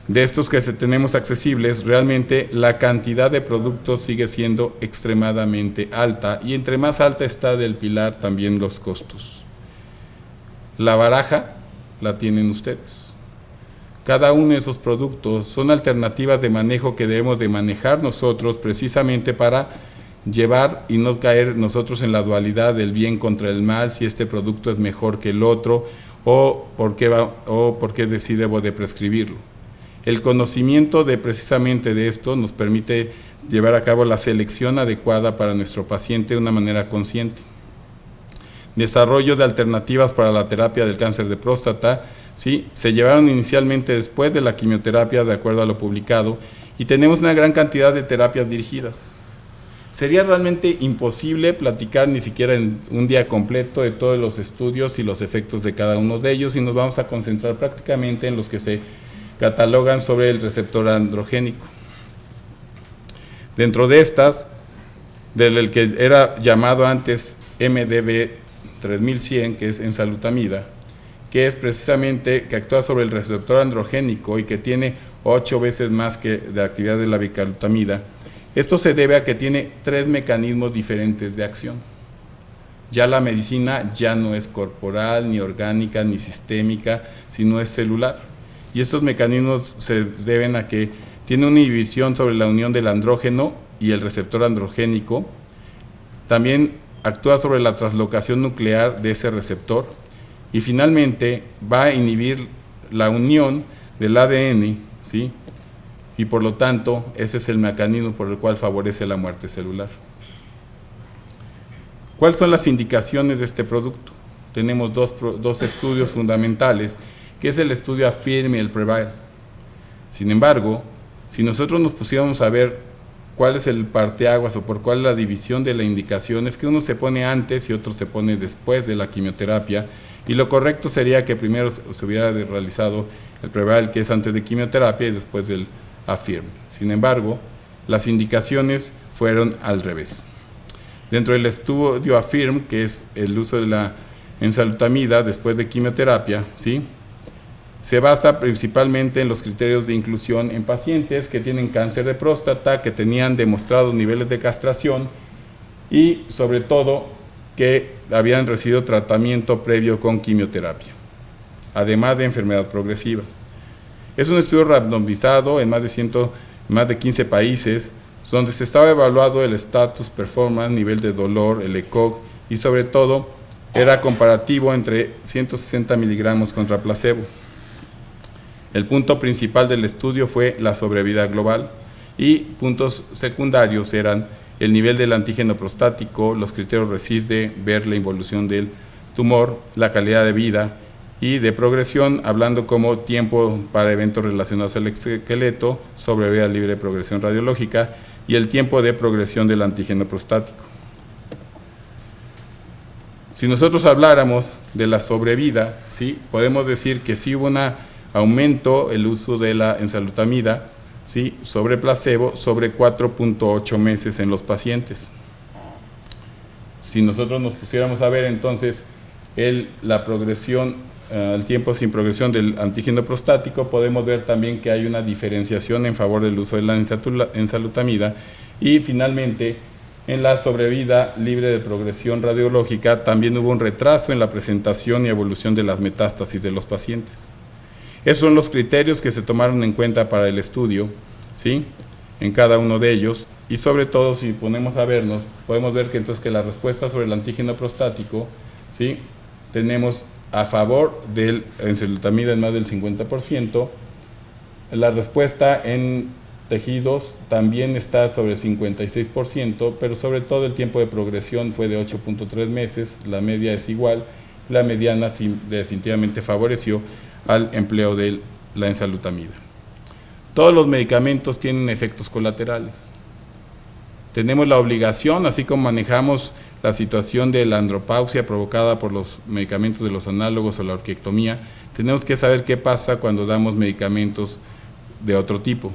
De estos que tenemos accesibles, realmente la cantidad de productos sigue siendo extremadamente alta, y entre más alta está del pilar también los costos. La baraja la tienen ustedes. Cada uno de esos productos son alternativas de manejo que debemos de manejar nosotros precisamente para llevar y no caer nosotros en la dualidad del bien contra el mal, si este producto es mejor que el otro o por qué sí debo de prescribirlo. El conocimiento de precisamente de esto nos permite llevar a cabo la selección adecuada para nuestro paciente de una manera consciente. Desarrollo de alternativas para la terapia del cáncer de próstata, ¿sí? Se llevaron inicialmente después de la quimioterapia, de acuerdo a lo publicado, y tenemos una gran cantidad de terapias dirigidas. Sería realmente imposible platicar ni siquiera en un día completo de todos los estudios y los efectos de cada uno de ellos, y nos vamos a concentrar prácticamente en los que se catalogan sobre el receptor androgénico. Dentro de estas, del que era llamado antes MDB 3100, que es enzalutamida, que es precisamente que actúa sobre el receptor androgénico y que tiene 8 veces más que de actividad de la bicalutamida. Esto se debe a que tiene 3 mecanismos diferentes de acción. Ya la medicina ya no es corporal, ni orgánica, ni sistémica, sino es celular. Y estos mecanismos se deben a que tiene una inhibición sobre la unión del andrógeno y el receptor androgénico. También actúa sobre la translocación nuclear de ese receptor. Y finalmente va a inhibir la unión del ADN, ¿sí? Y por lo tanto, ese es el mecanismo por el cual favorece la muerte celular. ¿Cuáles son las indicaciones de este producto? Tenemos dos estudios fundamentales, que es el estudio AFFIRM y el PREVAIL. Sin embargo, si nosotros nos pusiéramos a ver cuál es el parteaguas o por cuál es la división de la indicación, es que uno se pone antes y otro se pone después de la quimioterapia, y lo correcto sería que primero se hubiera realizado el PREVAIL, que es antes de quimioterapia, y después del AFFIRM. Sin embargo, las indicaciones fueron al revés. Dentro del estudio AFFIRM, que es el uso de la enzalutamida después de quimioterapia, ¿sí?, se basa principalmente en los criterios de inclusión en pacientes que tienen cáncer de próstata, que tenían demostrados niveles de castración y sobre todo que habían recibido tratamiento previo con quimioterapia, además de enfermedad progresiva. Es un estudio randomizado en más de 15 países, donde se estaba evaluando el status, performance, nivel de dolor, el ECOG, y sobre todo era comparativo entre 160 miligramos contra placebo. El punto principal del estudio fue la sobrevida global y puntos secundarios eran el nivel del antígeno prostático, los criterios RECIST, ver la involución del tumor, la calidad de vida y de progresión, hablando como tiempo para eventos relacionados al esqueleto, sobrevida libre de progresión radiológica y el tiempo de progresión del antígeno prostático. Si nosotros habláramos de la sobrevida, ¿sí?, podemos decir que sí hubo un aumento el uso de la enzalutamida, ¿sí?, sobre placebo, sobre 4.8 meses en los pacientes. Si nosotros nos pusiéramos a ver entonces la progresión, el tiempo sin progresión del antígeno prostático, podemos ver también que hay una diferenciación en favor del uso de la enzalutamida y finalmente en la sobrevida libre de progresión radiológica también hubo un retraso en la presentación y evolución de las metástasis de los pacientes. Esos son los criterios que se tomaron en cuenta para el estudio, ¿sí?, en cada uno de ellos, y sobre todo si ponemos a vernos, podemos ver que entonces que la respuesta sobre el antígeno prostático, ¿sí?, tenemos a favor del enzalutamida en más del 50%, la respuesta en tejidos también está sobre 56%, pero sobre todo el tiempo de progresión fue de 8.3 meses, la media es igual, la mediana definitivamente favoreció al empleo de la enzalutamida. Todos los medicamentos tienen efectos colaterales. Tenemos la obligación, así como manejamos la situación de la andropausia provocada por los medicamentos de los análogos o la orquiectomía, tenemos que saber qué pasa cuando damos medicamentos de otro tipo.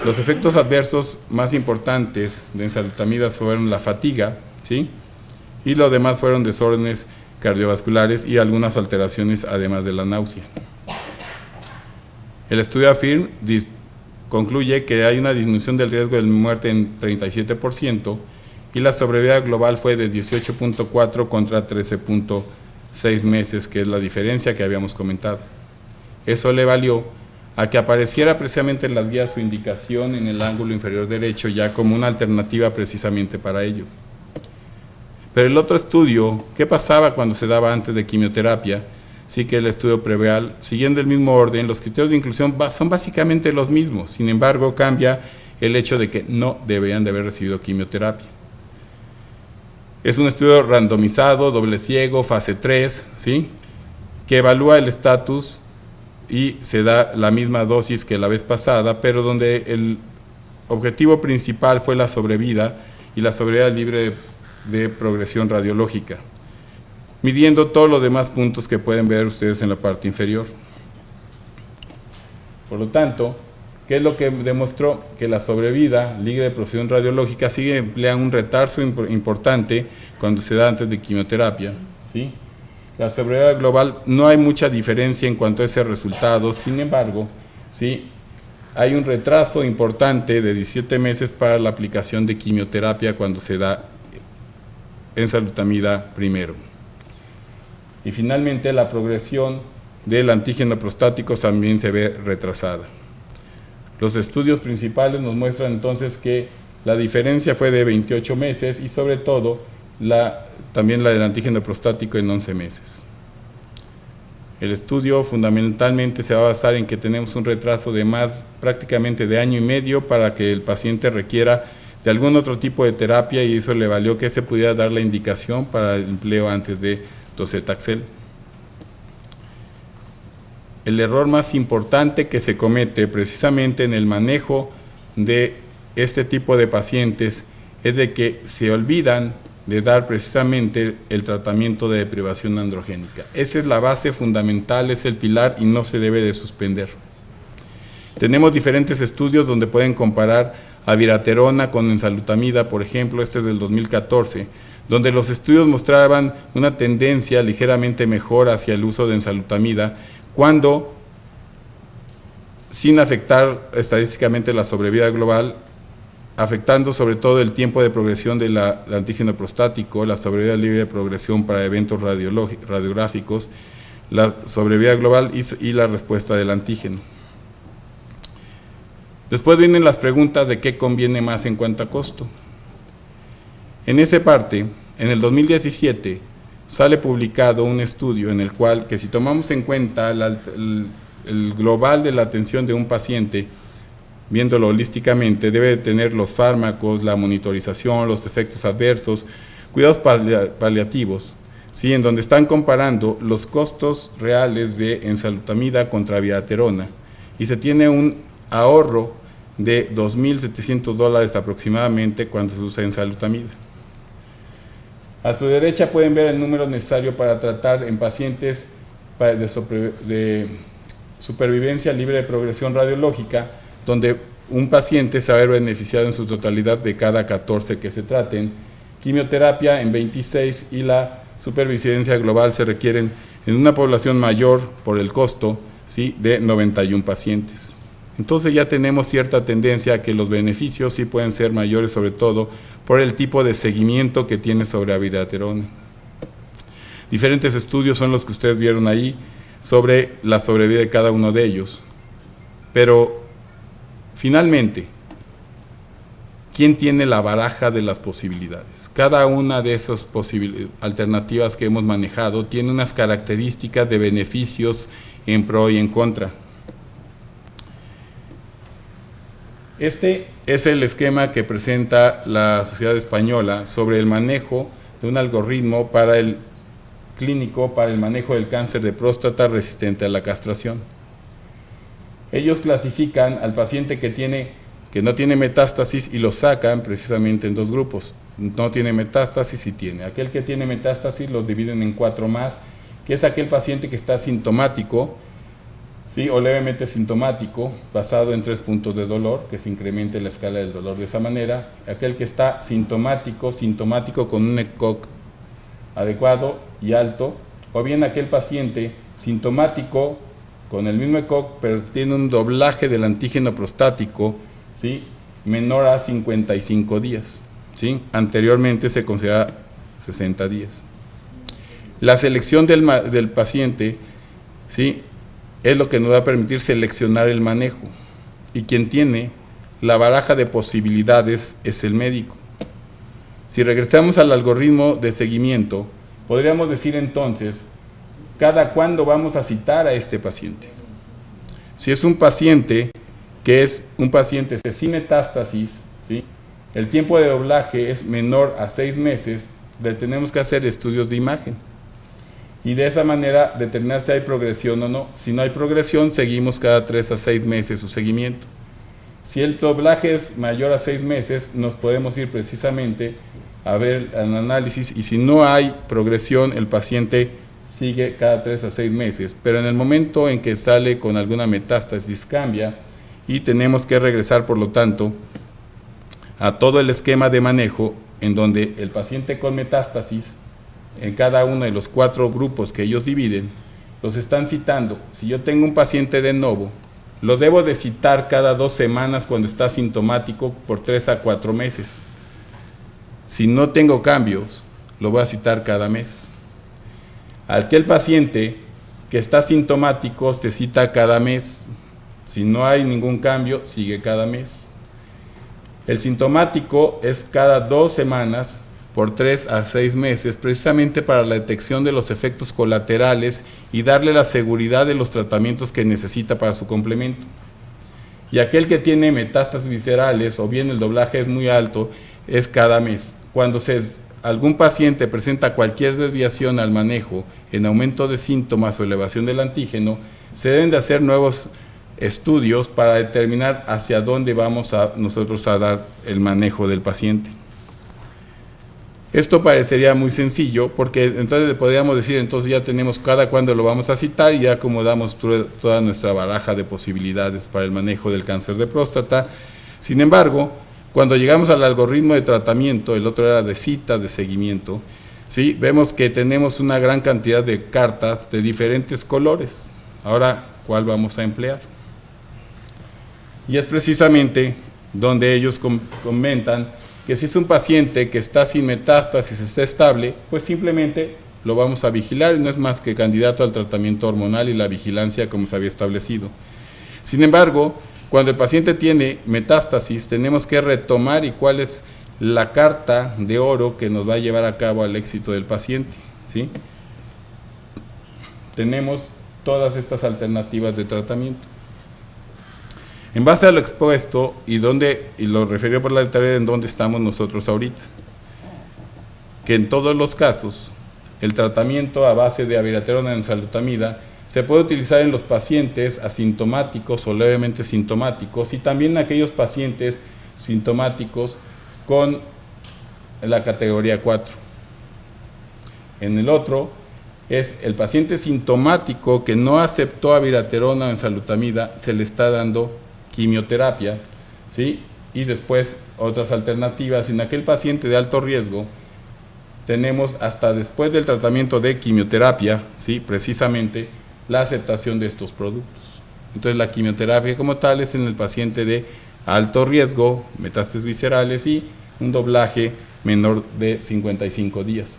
Los efectos adversos más importantes de enzalutamida fueron la fatiga, ¿sí?, y lo demás fueron desórdenes cardiovasculares y algunas alteraciones además de la náusea. El estudio AFIRM concluye que hay una disminución del riesgo de muerte en 37% y la sobrevida global fue de 18.4 contra 13.6 meses, que es la diferencia que habíamos comentado. Eso le valió a que apareciera precisamente en las guías su indicación en el ángulo inferior derecho ya como una alternativa precisamente para ello. Pero el otro estudio, ¿qué pasaba cuando se daba antes de quimioterapia? Sí, que el estudio Preveal, siguiendo el mismo orden, los criterios de inclusión son básicamente los mismos, sin embargo cambia el hecho de que no deberían de haber recibido quimioterapia. Es un estudio randomizado, doble ciego, fase 3, ¿sí?, que evalúa el estatus y se da la misma dosis que la vez pasada, pero donde el objetivo principal fue la sobrevida y la sobrevida libre de progresión radiológica, midiendo todos los demás puntos que pueden ver ustedes en la parte inferior. Por lo tanto, ¿qué es lo que demostró? Que la sobrevida libre de progresión radiológica sigue emplea un retardo importante cuando se da antes de quimioterapia, ¿sí? La sobrevida global no hay mucha diferencia en cuanto a ese resultado, sin embargo, ¿sí?, hay un retraso importante de 17 meses para la aplicación de quimioterapia cuando se da enzalutamida primero. Y finalmente la progresión del antígeno prostático también se ve retrasada. Los estudios principales nos muestran entonces que la diferencia fue de 28 meses y sobre todo también la del antígeno prostático en 11 meses. El estudio fundamentalmente se va a basar en que tenemos un retraso de prácticamente de año y medio para que el paciente requiera de algún otro tipo de terapia y eso le valió que se pudiera dar la indicación para el empleo antes de docetaxel. El error más importante que se comete precisamente en el manejo de este tipo de pacientes es de que se olvidan de dar precisamente el tratamiento de deprivación androgénica. Esa es la base fundamental, es el pilar y no se debe de suspender. Tenemos diferentes estudios donde pueden comparar abiraterona con enzalutamida, por ejemplo, este es del 2014, donde los estudios mostraban una tendencia ligeramente mejor hacia el uso de enzalutamida, cuando, sin afectar estadísticamente la sobrevida global, afectando sobre todo el tiempo de progresión del antígeno prostático, la sobrevida libre de progresión para eventos radiográficos, la sobrevida global y la respuesta del antígeno. Después vienen las preguntas de qué conviene más en cuanto a costo. En esa parte, en el 2017, sale publicado un estudio en el cual, que si tomamos en cuenta el global de la atención de un paciente, viéndolo holísticamente, debe de tener los fármacos, la monitorización, los efectos adversos, cuidados paliativos, ¿sí? En donde están comparando los costos reales de enzalutamida contra viraterona, y se tiene un ahorro de $2,700 aproximadamente cuando se usa enzalutamida. A su derecha pueden ver el número necesario para tratar en pacientes de supervivencia libre de progresión radiológica, donde un paciente se va a ver beneficiado en su totalidad de cada 14 que se traten, quimioterapia en 26 y la supervivencia global se requieren en una población mayor por el costo, ¿sí?, de 91 pacientes. Entonces ya tenemos cierta tendencia a que los beneficios sí pueden ser mayores, sobre todo por el tipo de seguimiento que tiene sobre abiraterona. Diferentes estudios son los que ustedes vieron ahí sobre la sobrevida de cada uno de ellos. Pero finalmente, ¿quién tiene la baraja de las posibilidades? Cada una de esas alternativas que hemos manejado tiene unas características de beneficios en pro y en contra. Este es el esquema que presenta la Sociedad Española sobre el manejo de un algoritmo para el clínico para el manejo del cáncer de próstata resistente a la castración. Ellos clasifican al paciente que no tiene metástasis y lo sacan precisamente en dos grupos. No tiene metástasis y tiene. Aquel que tiene metástasis los dividen en 4 más, que es aquel paciente que está sintomático, ¿sí?, o levemente sintomático, basado en 3 puntos de dolor, que se incremente la escala del dolor de esa manera. Aquel que está sintomático con un ECOG adecuado y alto, o bien aquel paciente sintomático con el mismo ECOG, pero tiene un doblaje del antígeno prostático, ¿sí?, menor a 55 días. ¿Sí? Anteriormente se considera 60 días. La selección del paciente, ¿sí?, es lo que nos va a permitir seleccionar el manejo, y quien tiene la baraja de posibilidades es el médico. Si regresamos al algoritmo de seguimiento, podríamos decir entonces, ¿cada cuándo vamos a citar a este paciente? Si es un paciente que es un paciente sin metástasis, ¿sí?, el tiempo de doblaje es menor a 6 meses, le tenemos que hacer estudios de imagen. Y de esa manera determinar si hay progresión o no. Si no hay progresión, seguimos cada 3 a 6 meses su seguimiento. Si el doblaje es mayor a 6 meses, nos podemos ir precisamente a ver el análisis, y si no hay progresión, el paciente sigue cada 3 a 6 meses. Pero en el momento en que sale con alguna metástasis, cambia, y tenemos que regresar, por lo tanto, a todo el esquema de manejo, en donde el paciente con metástasis, en cada uno de los 4 grupos que ellos dividen, los están citando. Si yo tengo un paciente de novo, lo debo de citar cada 2 semanas cuando está sintomático por 3 a 4 meses. Si no tengo cambios, lo voy a citar cada mes. Aquel paciente que está sintomático se cita cada mes. Si no hay ningún cambio, sigue cada mes. El sintomático es cada 2 semanas por 3 a 6 meses, precisamente para la detección de los efectos colaterales y darle la seguridad de los tratamientos que necesita para su complemento. Y aquel que tiene metástasis viscerales, o bien el doblaje es muy alto, es cada mes. Cuando algún paciente presenta cualquier desviación al manejo en aumento de síntomas o elevación del antígeno, se deben de hacer nuevos estudios para determinar hacia dónde vamos nosotros a dar el manejo del paciente. Esto parecería muy sencillo, porque entonces podríamos decir, entonces ya tenemos cada cuándo lo vamos a citar, y ya acomodamos toda nuestra baraja de posibilidades para el manejo del cáncer de próstata. Sin embargo, cuando llegamos al algoritmo de tratamiento, el otro era de citas de seguimiento, ¿sí?, vemos que tenemos una gran cantidad de cartas de diferentes colores. Ahora, ¿cuál vamos a emplear? Y es precisamente donde ellos comentan que si es un paciente que está sin metástasis, está estable, pues simplemente lo vamos a vigilar, y no es más que candidato al tratamiento hormonal y la vigilancia como se había establecido. Sin embargo, cuando el paciente tiene metástasis, tenemos que retomar y cuál es la carta de oro que nos va a llevar a cabo al éxito del paciente, ¿sí? Tenemos todas estas alternativas de tratamiento. En base a lo expuesto y lo referido por la literatura, en dónde estamos nosotros ahorita, que en todos los casos el tratamiento a base de abiraterona en enzalutamida se puede utilizar en los pacientes asintomáticos o levemente sintomáticos y también en aquellos pacientes sintomáticos con la categoría 4. En el otro es el paciente sintomático que no aceptó abiraterona o enzalutamida, se le está dando quimioterapia, ¿sí? Y después otras alternativas. En aquel paciente de alto riesgo tenemos hasta después del tratamiento de quimioterapia, ¿sí? Precisamente la aceptación de estos productos. Entonces la quimioterapia como tal es en el paciente de alto riesgo, metástasis viscerales y un doblaje menor de 55 días.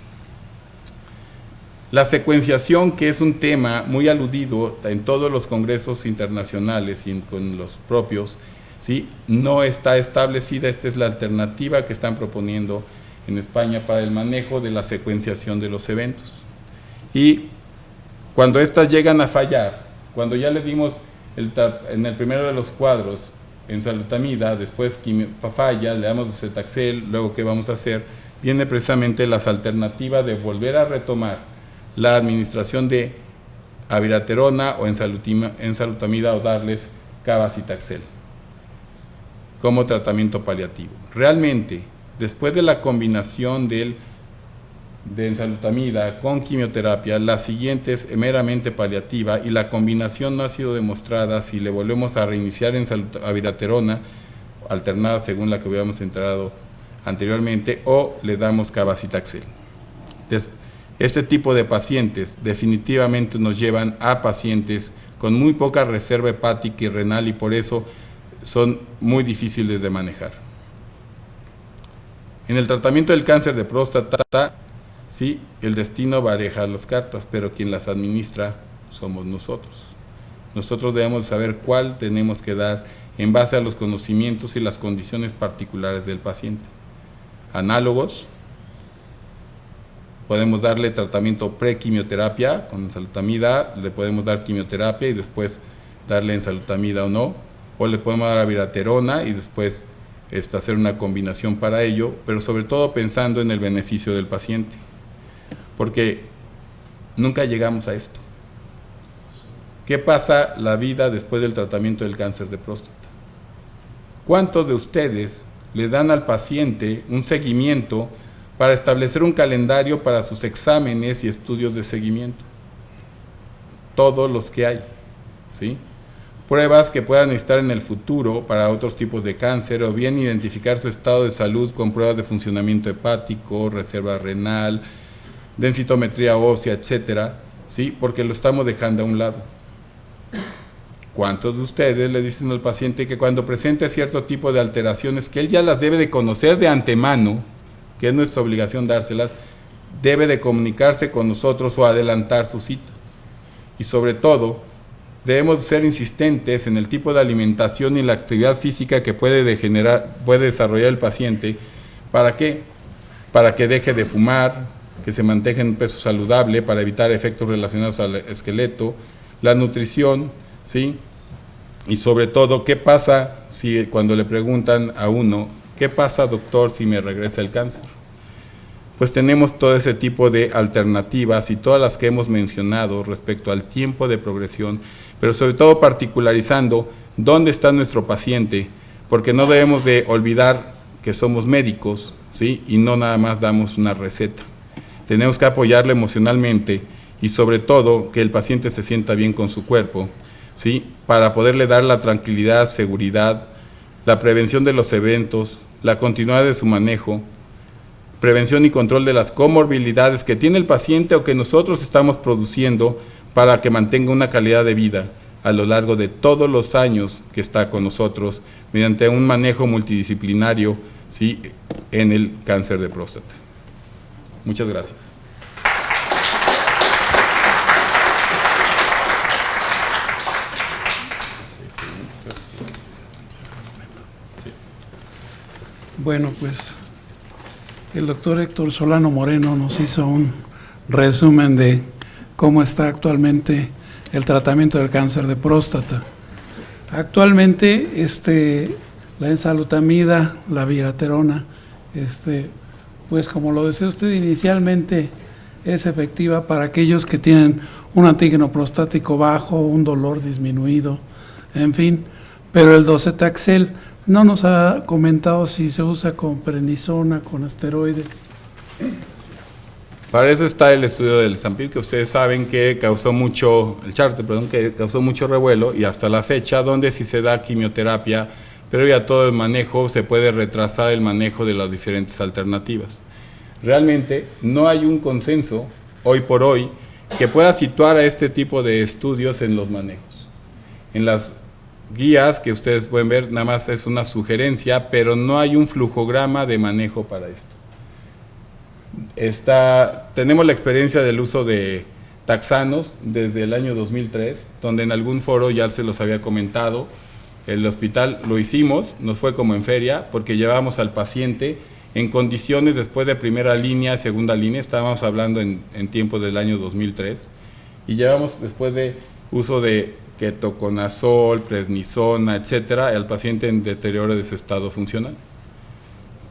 La secuenciación, que es un tema muy aludido en todos los congresos internacionales y con los propios, ¿sí? No está establecida. Esta es la alternativa que están proponiendo en España para el manejo de la secuenciación de los eventos. Y cuando estas llegan a fallar, cuando ya le dimos en el primero de los cuadros enzalutamida, después falla, le damos docetaxel, luego ¿qué vamos a hacer? Viene precisamente las alternativas de volver a retomar la administración de abiraterona o enzalutamida o darles cabazitaxel como tratamiento paliativo. Realmente, después de la combinación de enzalutamida con quimioterapia, la siguiente es meramente paliativa y la combinación no ha sido demostrada si le volvemos a reiniciar abiraterona alternada según la que habíamos entrado anteriormente o le damos cabazitaxel. Este tipo de pacientes definitivamente nos llevan a pacientes con muy poca reserva hepática y renal y por eso son muy difíciles de manejar. En el tratamiento del cáncer de próstata, sí, el destino baraja las cartas, pero quien las administra somos nosotros. Nosotros debemos saber cuál tenemos que dar en base a los conocimientos y las condiciones particulares del paciente. Análogos. Podemos darle tratamiento prequimioterapia con enzalutamida, le podemos dar quimioterapia y después darle enzalutamida o no, o le podemos dar abiraterona y después hacer una combinación para ello, pero sobre todo pensando en el beneficio del paciente, porque nunca llegamos a esto. ¿Qué pasa la vida después del tratamiento del cáncer de próstata? ¿Cuántos de ustedes le dan al paciente un seguimiento para establecer un calendario para sus exámenes y estudios de seguimiento? Todos los que hay, ¿sí? Pruebas que puedan estar en el futuro para otros tipos de cáncer o bien identificar su estado de salud con pruebas de funcionamiento hepático, reserva renal, densitometría ósea, etcétera, ¿sí? Porque lo estamos dejando a un lado. ¿Cuántos de ustedes le dicen al paciente que cuando presente cierto tipo de alteraciones que él ya las debe de conocer de antemano, que es nuestra obligación dárselas, debe de comunicarse con nosotros o adelantar su cita? Y sobre todo, debemos ser insistentes en el tipo de alimentación y la actividad física que puede desarrollar el paciente. ¿Para qué? Para que deje de fumar, que se mantenga en un peso saludable, para evitar efectos relacionados al esqueleto, la nutrición, ¿sí? Y sobre todo, ¿qué pasa si cuando le preguntan a uno, ¿qué pasa, doctor, si me regresa el cáncer? Pues tenemos todo ese tipo de alternativas y todas las que hemos mencionado respecto al tiempo de progresión, pero sobre todo particularizando dónde está nuestro paciente, porque no debemos de olvidar que somos médicos, ¿sí? Y no nada más damos una receta. Tenemos que apoyarle emocionalmente y sobre todo que el paciente se sienta bien con su cuerpo, ¿sí? Para poderle dar la tranquilidad, seguridad, la prevención de los eventos, la continuidad de su manejo, prevención y control de las comorbilidades que tiene el paciente o que nosotros estamos produciendo para que mantenga una calidad de vida a lo largo de todos los años que está con nosotros mediante un manejo multidisciplinario, ¿sí? En el cáncer de próstata. Muchas gracias. Bueno, pues el doctor Héctor Solano Moreno nos hizo un resumen de cómo está actualmente el tratamiento del cáncer de próstata. Actualmente la ensalutamida, la viraterona, pues como lo decía usted inicialmente, es efectiva para aquellos que tienen un antígeno prostático bajo, un dolor disminuido, en fin. Pero el docetaxel no nos ha comentado si se usa con prednisona, con esteroides. Para eso está el estudio del Stampede, que ustedes saben que causó mucho, que causó mucho revuelo, y hasta la fecha, donde si se da quimioterapia, previo a todo el manejo, se puede retrasar el manejo de las diferentes alternativas. Realmente no hay un consenso, hoy por hoy, que pueda situar a este tipo de estudios en los manejos. En las guías que ustedes pueden ver, nada más es una sugerencia, pero no hay un flujograma de manejo para esto. Tenemos la experiencia del uso de taxanos desde el año 2003, donde en algún foro ya se los había comentado. El hospital lo hicimos, nos fue como en feria, porque llevábamos al paciente en condiciones después de primera línea, segunda línea, estábamos hablando en tiempos del año 2003, y llevamos después de uso de ketoconazol, prednisona, etcétera, al paciente en deterioro de su estado funcional.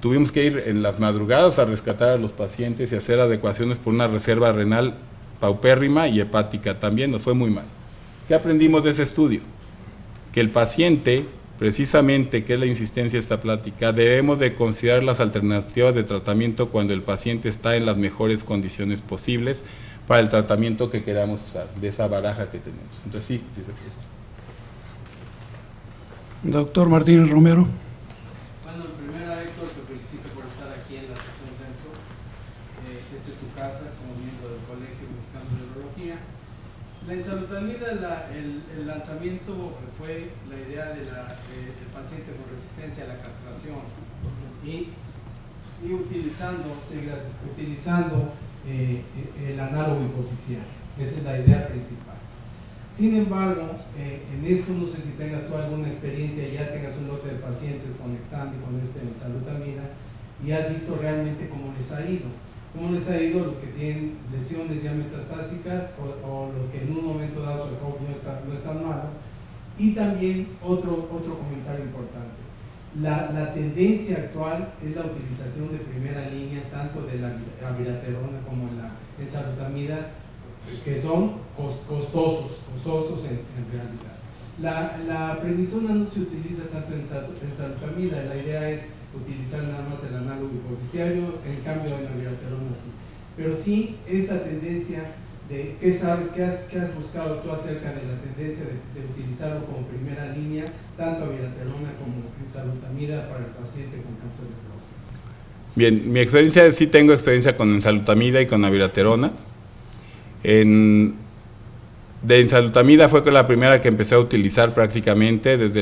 Tuvimos que ir en las madrugadas a rescatar a los pacientes y hacer adecuaciones por una reserva renal paupérrima y hepática también, nos fue muy mal. ¿Qué aprendimos de ese estudio? Que el paciente, precisamente, que es la insistencia de esta plática, debemos de considerar las alternativas de tratamiento cuando el paciente está en las mejores condiciones posibles para el tratamiento que queramos usar, de esa baraja que tenemos. Entonces sí se puso. Doctor Martínez Romero. Bueno, en primera, Héctor, te felicito por estar aquí en la sección centro. Esta es tu casa como miembro del Colegio Mexicano de Urología. La ensalutamida, el lanzamiento fue la idea del paciente con resistencia a la castración y utilizando el análogo hipoficial. Esa es la idea principal. Sin embargo, en esto no sé si tengas tú alguna experiencia, ya tengas un lote de pacientes con Xtandi, con ensalutamida, y has visto realmente cómo les ha ido. ¿Cómo les ha ido los que tienen lesiones ya metastásicas o los que en un momento dado su ECOG no es tan malo? Y también otro comentario importante. La tendencia actual es la utilización de primera línea tanto de la abiraterona como la ensalutamida, que son costosos en realidad. La prednisona no se utiliza tanto en ensalutamida, la idea es utilizar nada más el análogo hipoficiario, en cambio en la abiraterona sí. Pero sí esa tendencia de ¿qué sabes? ¿Qué has buscado tú acerca de la tendencia de utilizarlo como primera línea, tanto abiraterona como ensalutamida para el paciente con cáncer de próstata? Bien, mi experiencia, sí tengo experiencia con ensalutamida y con abiraterona. De ensalutamida fue la primera que empecé a utilizar prácticamente desde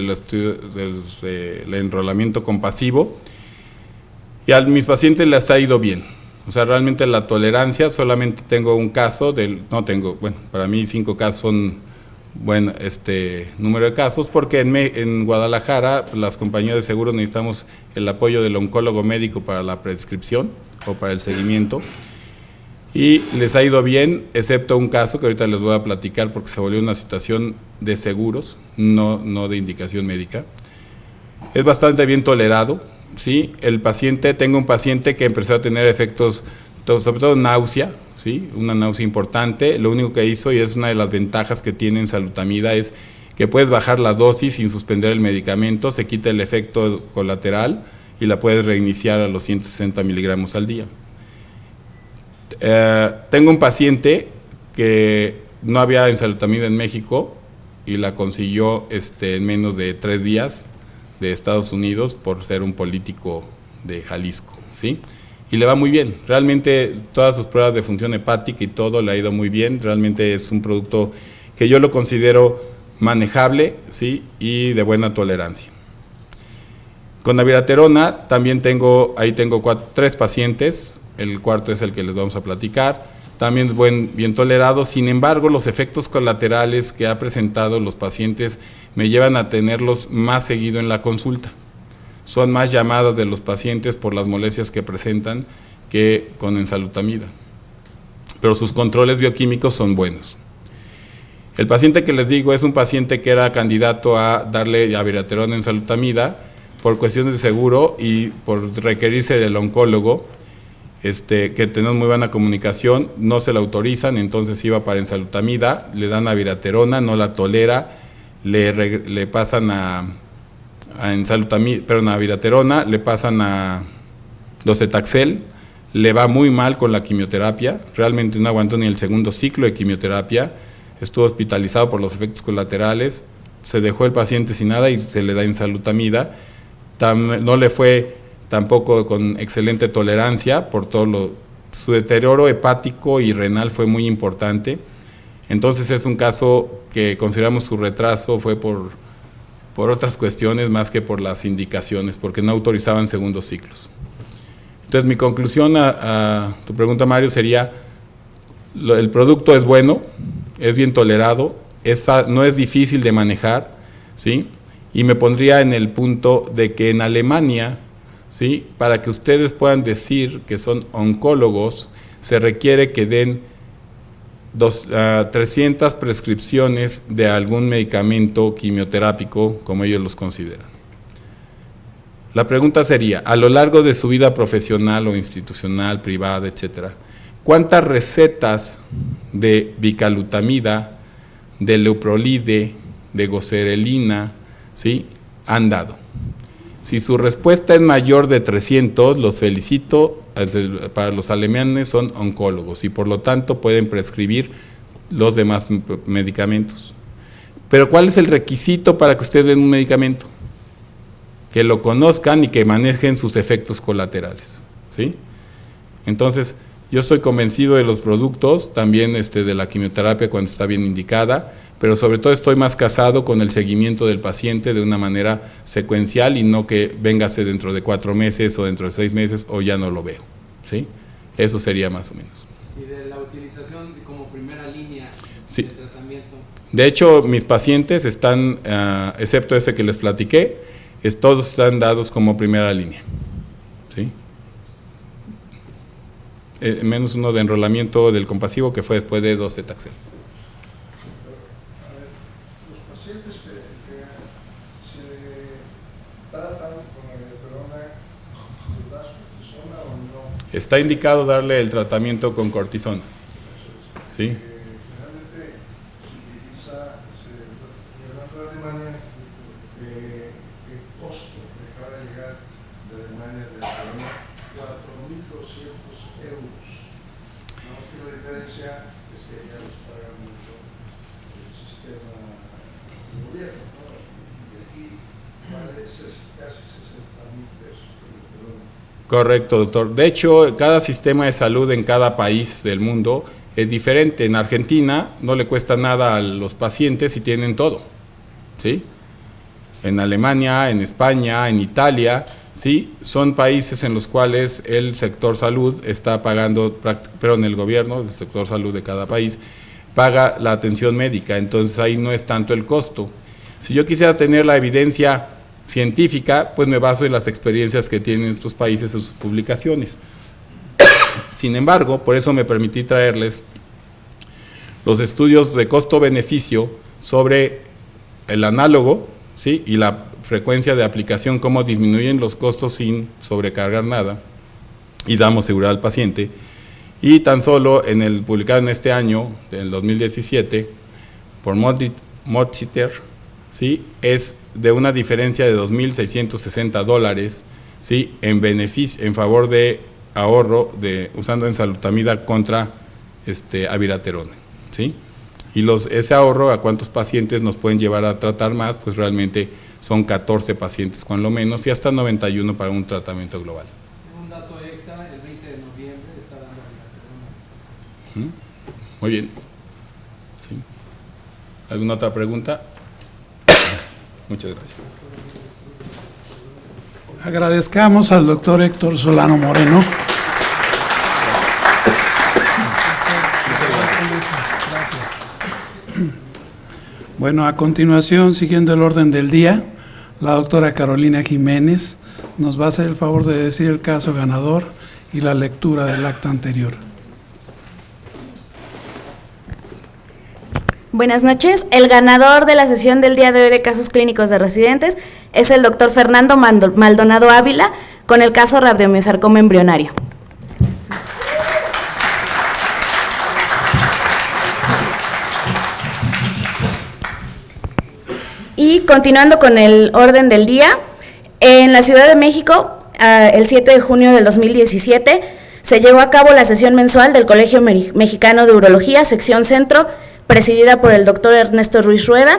el enrolamiento compasivo, y a mis pacientes les ha ido bien. O sea, realmente la tolerancia, solamente tengo un caso, para mí 5 casos son buen número de casos, porque en Guadalajara las compañías de seguros necesitamos el apoyo del oncólogo médico para la prescripción o para el seguimiento, y les ha ido bien, excepto un caso que ahorita les voy a platicar porque se volvió una situación de seguros, no de indicación médica. Es bastante bien tolerado, ¿sí? Tengo un paciente que empezó a tener efectos, sobre todo náusea, ¿sí? Una náusea importante. Lo único que hizo, y es una de las ventajas que tiene ensalutamida, es que puedes bajar la dosis sin suspender el medicamento, se quita el efecto colateral y la puedes reiniciar a los 160 miligramos al día. Tengo un paciente que no había ensalutamida en México y la consiguió en menos de 3 días de Estados Unidos por ser un político de Jalisco, ¿sí? Y le va muy bien. Realmente todas sus pruebas de función hepática y todo le ha ido muy bien. Realmente es un producto que yo lo considero manejable, ¿sí? Y de buena tolerancia. Con abiraterona también tengo 3 pacientes. El cuarto es el que les vamos a platicar. También es bien tolerado. Sin embargo, los efectos colaterales que ha presentado los pacientes me llevan a tenerlos más seguido en la consulta. Son más llamadas de los pacientes por las molestias que presentan que con ensalutamida. Pero sus controles bioquímicos son buenos. El paciente que les digo es un paciente que era candidato a darle abiraterona en enzalutamida por cuestiones de seguro y por requerirse del oncólogo, que tenemos muy buena comunicación, no se la autorizan, entonces iba para enzalutamida, le dan abiraterona, no la tolera, le pasan a abiraterona, le pasan a docetaxel, le va muy mal con la quimioterapia, realmente no aguantó ni el segundo ciclo de quimioterapia, estuvo hospitalizado por los efectos colaterales, se dejó el paciente sin nada y se le da enzalutamida. No le fue tampoco con excelente tolerancia por su deterioro hepático y renal fue muy importante. Entonces es un caso que consideramos su retraso fue por otras cuestiones más que por las indicaciones, porque no autorizaban segundos ciclos. Entonces mi conclusión a tu pregunta, Mario, sería: el producto es bueno, es bien tolerado, no es difícil de manejar, ¿sí? Y me pondría en el punto de que en Alemania, ¿sí?, para que ustedes puedan decir que son oncólogos, se requiere que den 300 prescripciones de algún medicamento quimioterápico, como ellos los consideran. La pregunta sería, a lo largo de su vida profesional o institucional, privada, etcétera, ¿cuántas recetas de bicalutamida, de leuprolide, de goserelina, ¿sí?, han dado? Si su respuesta es mayor de 300, los felicito, para los alemanes son oncólogos y por lo tanto pueden prescribir los demás medicamentos. Pero ¿cuál es el requisito para que ustedes den un medicamento? Que lo conozcan y que manejen sus efectos colaterales, ¿sí? Entonces, yo estoy convencido de los productos, también de la quimioterapia cuando está bien indicada, pero sobre todo estoy más casado con el seguimiento del paciente de una manera secuencial y no que véngase dentro de 4 meses o dentro de 6 meses o ya no lo veo, ¿sí? Eso sería más o menos. ¿Y de la utilización como primera línea sí. de tratamiento? De hecho, mis pacientes están, excepto ese que les platiqué, todos están dados como primera línea, ¿sí? Menos uno de enrolamiento del compasivo que fue después de docetaxel. Los pacientes que se tratan con abiraterona, ¿les das cortisona o no? Está indicado darle el tratamiento con cortisona, ¿sí? Generalmente se utiliza, en la Alemania, el costo que acaba de llegar de Alemania de la 4.200 euros. No es que la diferencia es que ya los paga mucho el sistema de gobierno, ¿no? Y aquí vale casi 60.000 pesos por abiraterona. Correcto, doctor. De hecho, cada sistema de salud en cada país del mundo es diferente. En Argentina no le cuesta nada a los pacientes y tienen todo, ¿sí? En Alemania, en España, en Italia, sí, son países en los cuales el sector salud está pagando, pero en el gobierno, el sector salud de cada país, paga la atención médica, entonces ahí no es tanto el costo. Si yo quisiera tener la evidencia científica, pues me baso en las experiencias que tienen estos países en sus publicaciones. Sin embargo, por eso me permití traerles los estudios de costo-beneficio sobre el análogo, ¿sí?, y la frecuencia de aplicación, cómo disminuyen los costos sin sobrecargar nada y damos seguridad al paciente. Y tan solo publicado en este año, en el 2017, por Motiter, ¿sí?, es de una diferencia de $2.660, ¿sí?, en favor de ahorro usando enzalutamida contra abiraterona, ¿sí? Y ese ahorro, ¿a cuántos pacientes nos pueden llevar a tratar más? Pues realmente son 14 pacientes con lo menos y hasta 91 para un tratamiento global. Un dato extra, el 20 de noviembre está dando abiraterona. Muy bien. ¿Sí? ¿Alguna otra pregunta? Muchas gracias. Agradezcamos al doctor Héctor Solano Moreno. Bueno, a continuación, siguiendo el orden del día, la doctora Carolina Jiménez nos va a hacer el favor de decir el caso ganador y la lectura del acta anterior. Buenas noches. El ganador de la sesión del día de hoy de casos clínicos de residentes es el doctor Fernando Maldonado Ávila con el caso radiomiosarcoma embrionario. Y continuando con el orden del día, en la Ciudad de México, el 7 de junio del 2017, se llevó a cabo la sesión mensual del Colegio Mexicano de Urología, sección Centro, presidida por el doctor Ernesto Ruiz Rueda.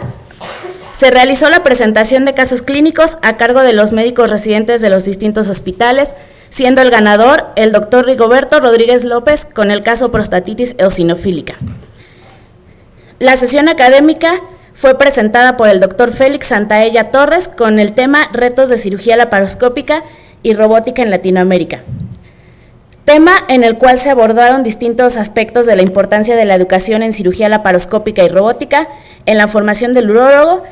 Se realizó la presentación de casos clínicos a cargo de los médicos residentes de los distintos hospitales, siendo el ganador el doctor Rigoberto Rodríguez López con el caso prostatitis eosinofílica. La sesión académica fue presentada por el doctor Félix Santaella Torres con el tema Retos de cirugía laparoscópica y robótica en Latinoamérica. Tema en el cual se abordaron distintos aspectos de la importancia de la educación en cirugía laparoscópica y robótica, en la formación del urólogo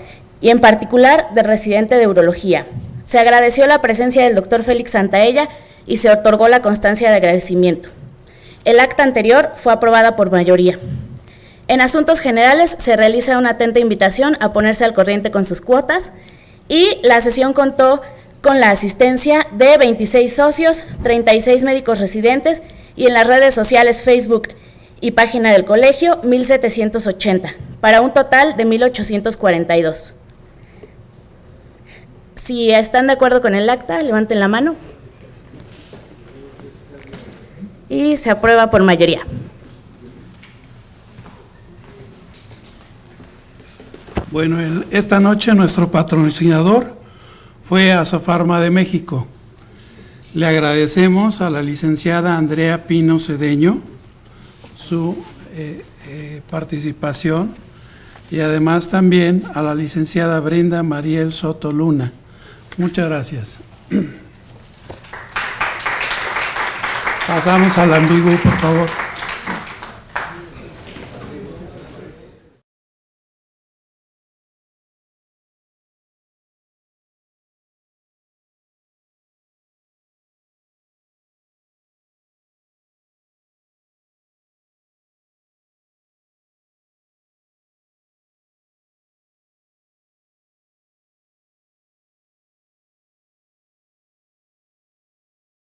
y en particular del residente de urología. Se agradeció la presencia del doctor Félix Santaella y se otorgó la constancia de agradecimiento. El acta anterior fue aprobada por mayoría. En asuntos generales se realiza una atenta invitación a ponerse al corriente con sus cuotas y la sesión contó con la asistencia de 26 socios, 36 médicos residentes y en las redes sociales Facebook y página del colegio 1,780, para un total de 1,842. Si están de acuerdo con el acta, levanten la mano. Y se aprueba por mayoría. Bueno, esta noche nuestro patrocinador fue Asofarma de México. Le agradecemos a la licenciada Andrea Pino Cedeño su participación y además también a la licenciada Brenda Mariel Soto Luna. Muchas gracias. Pasamos al ambiguo, por favor.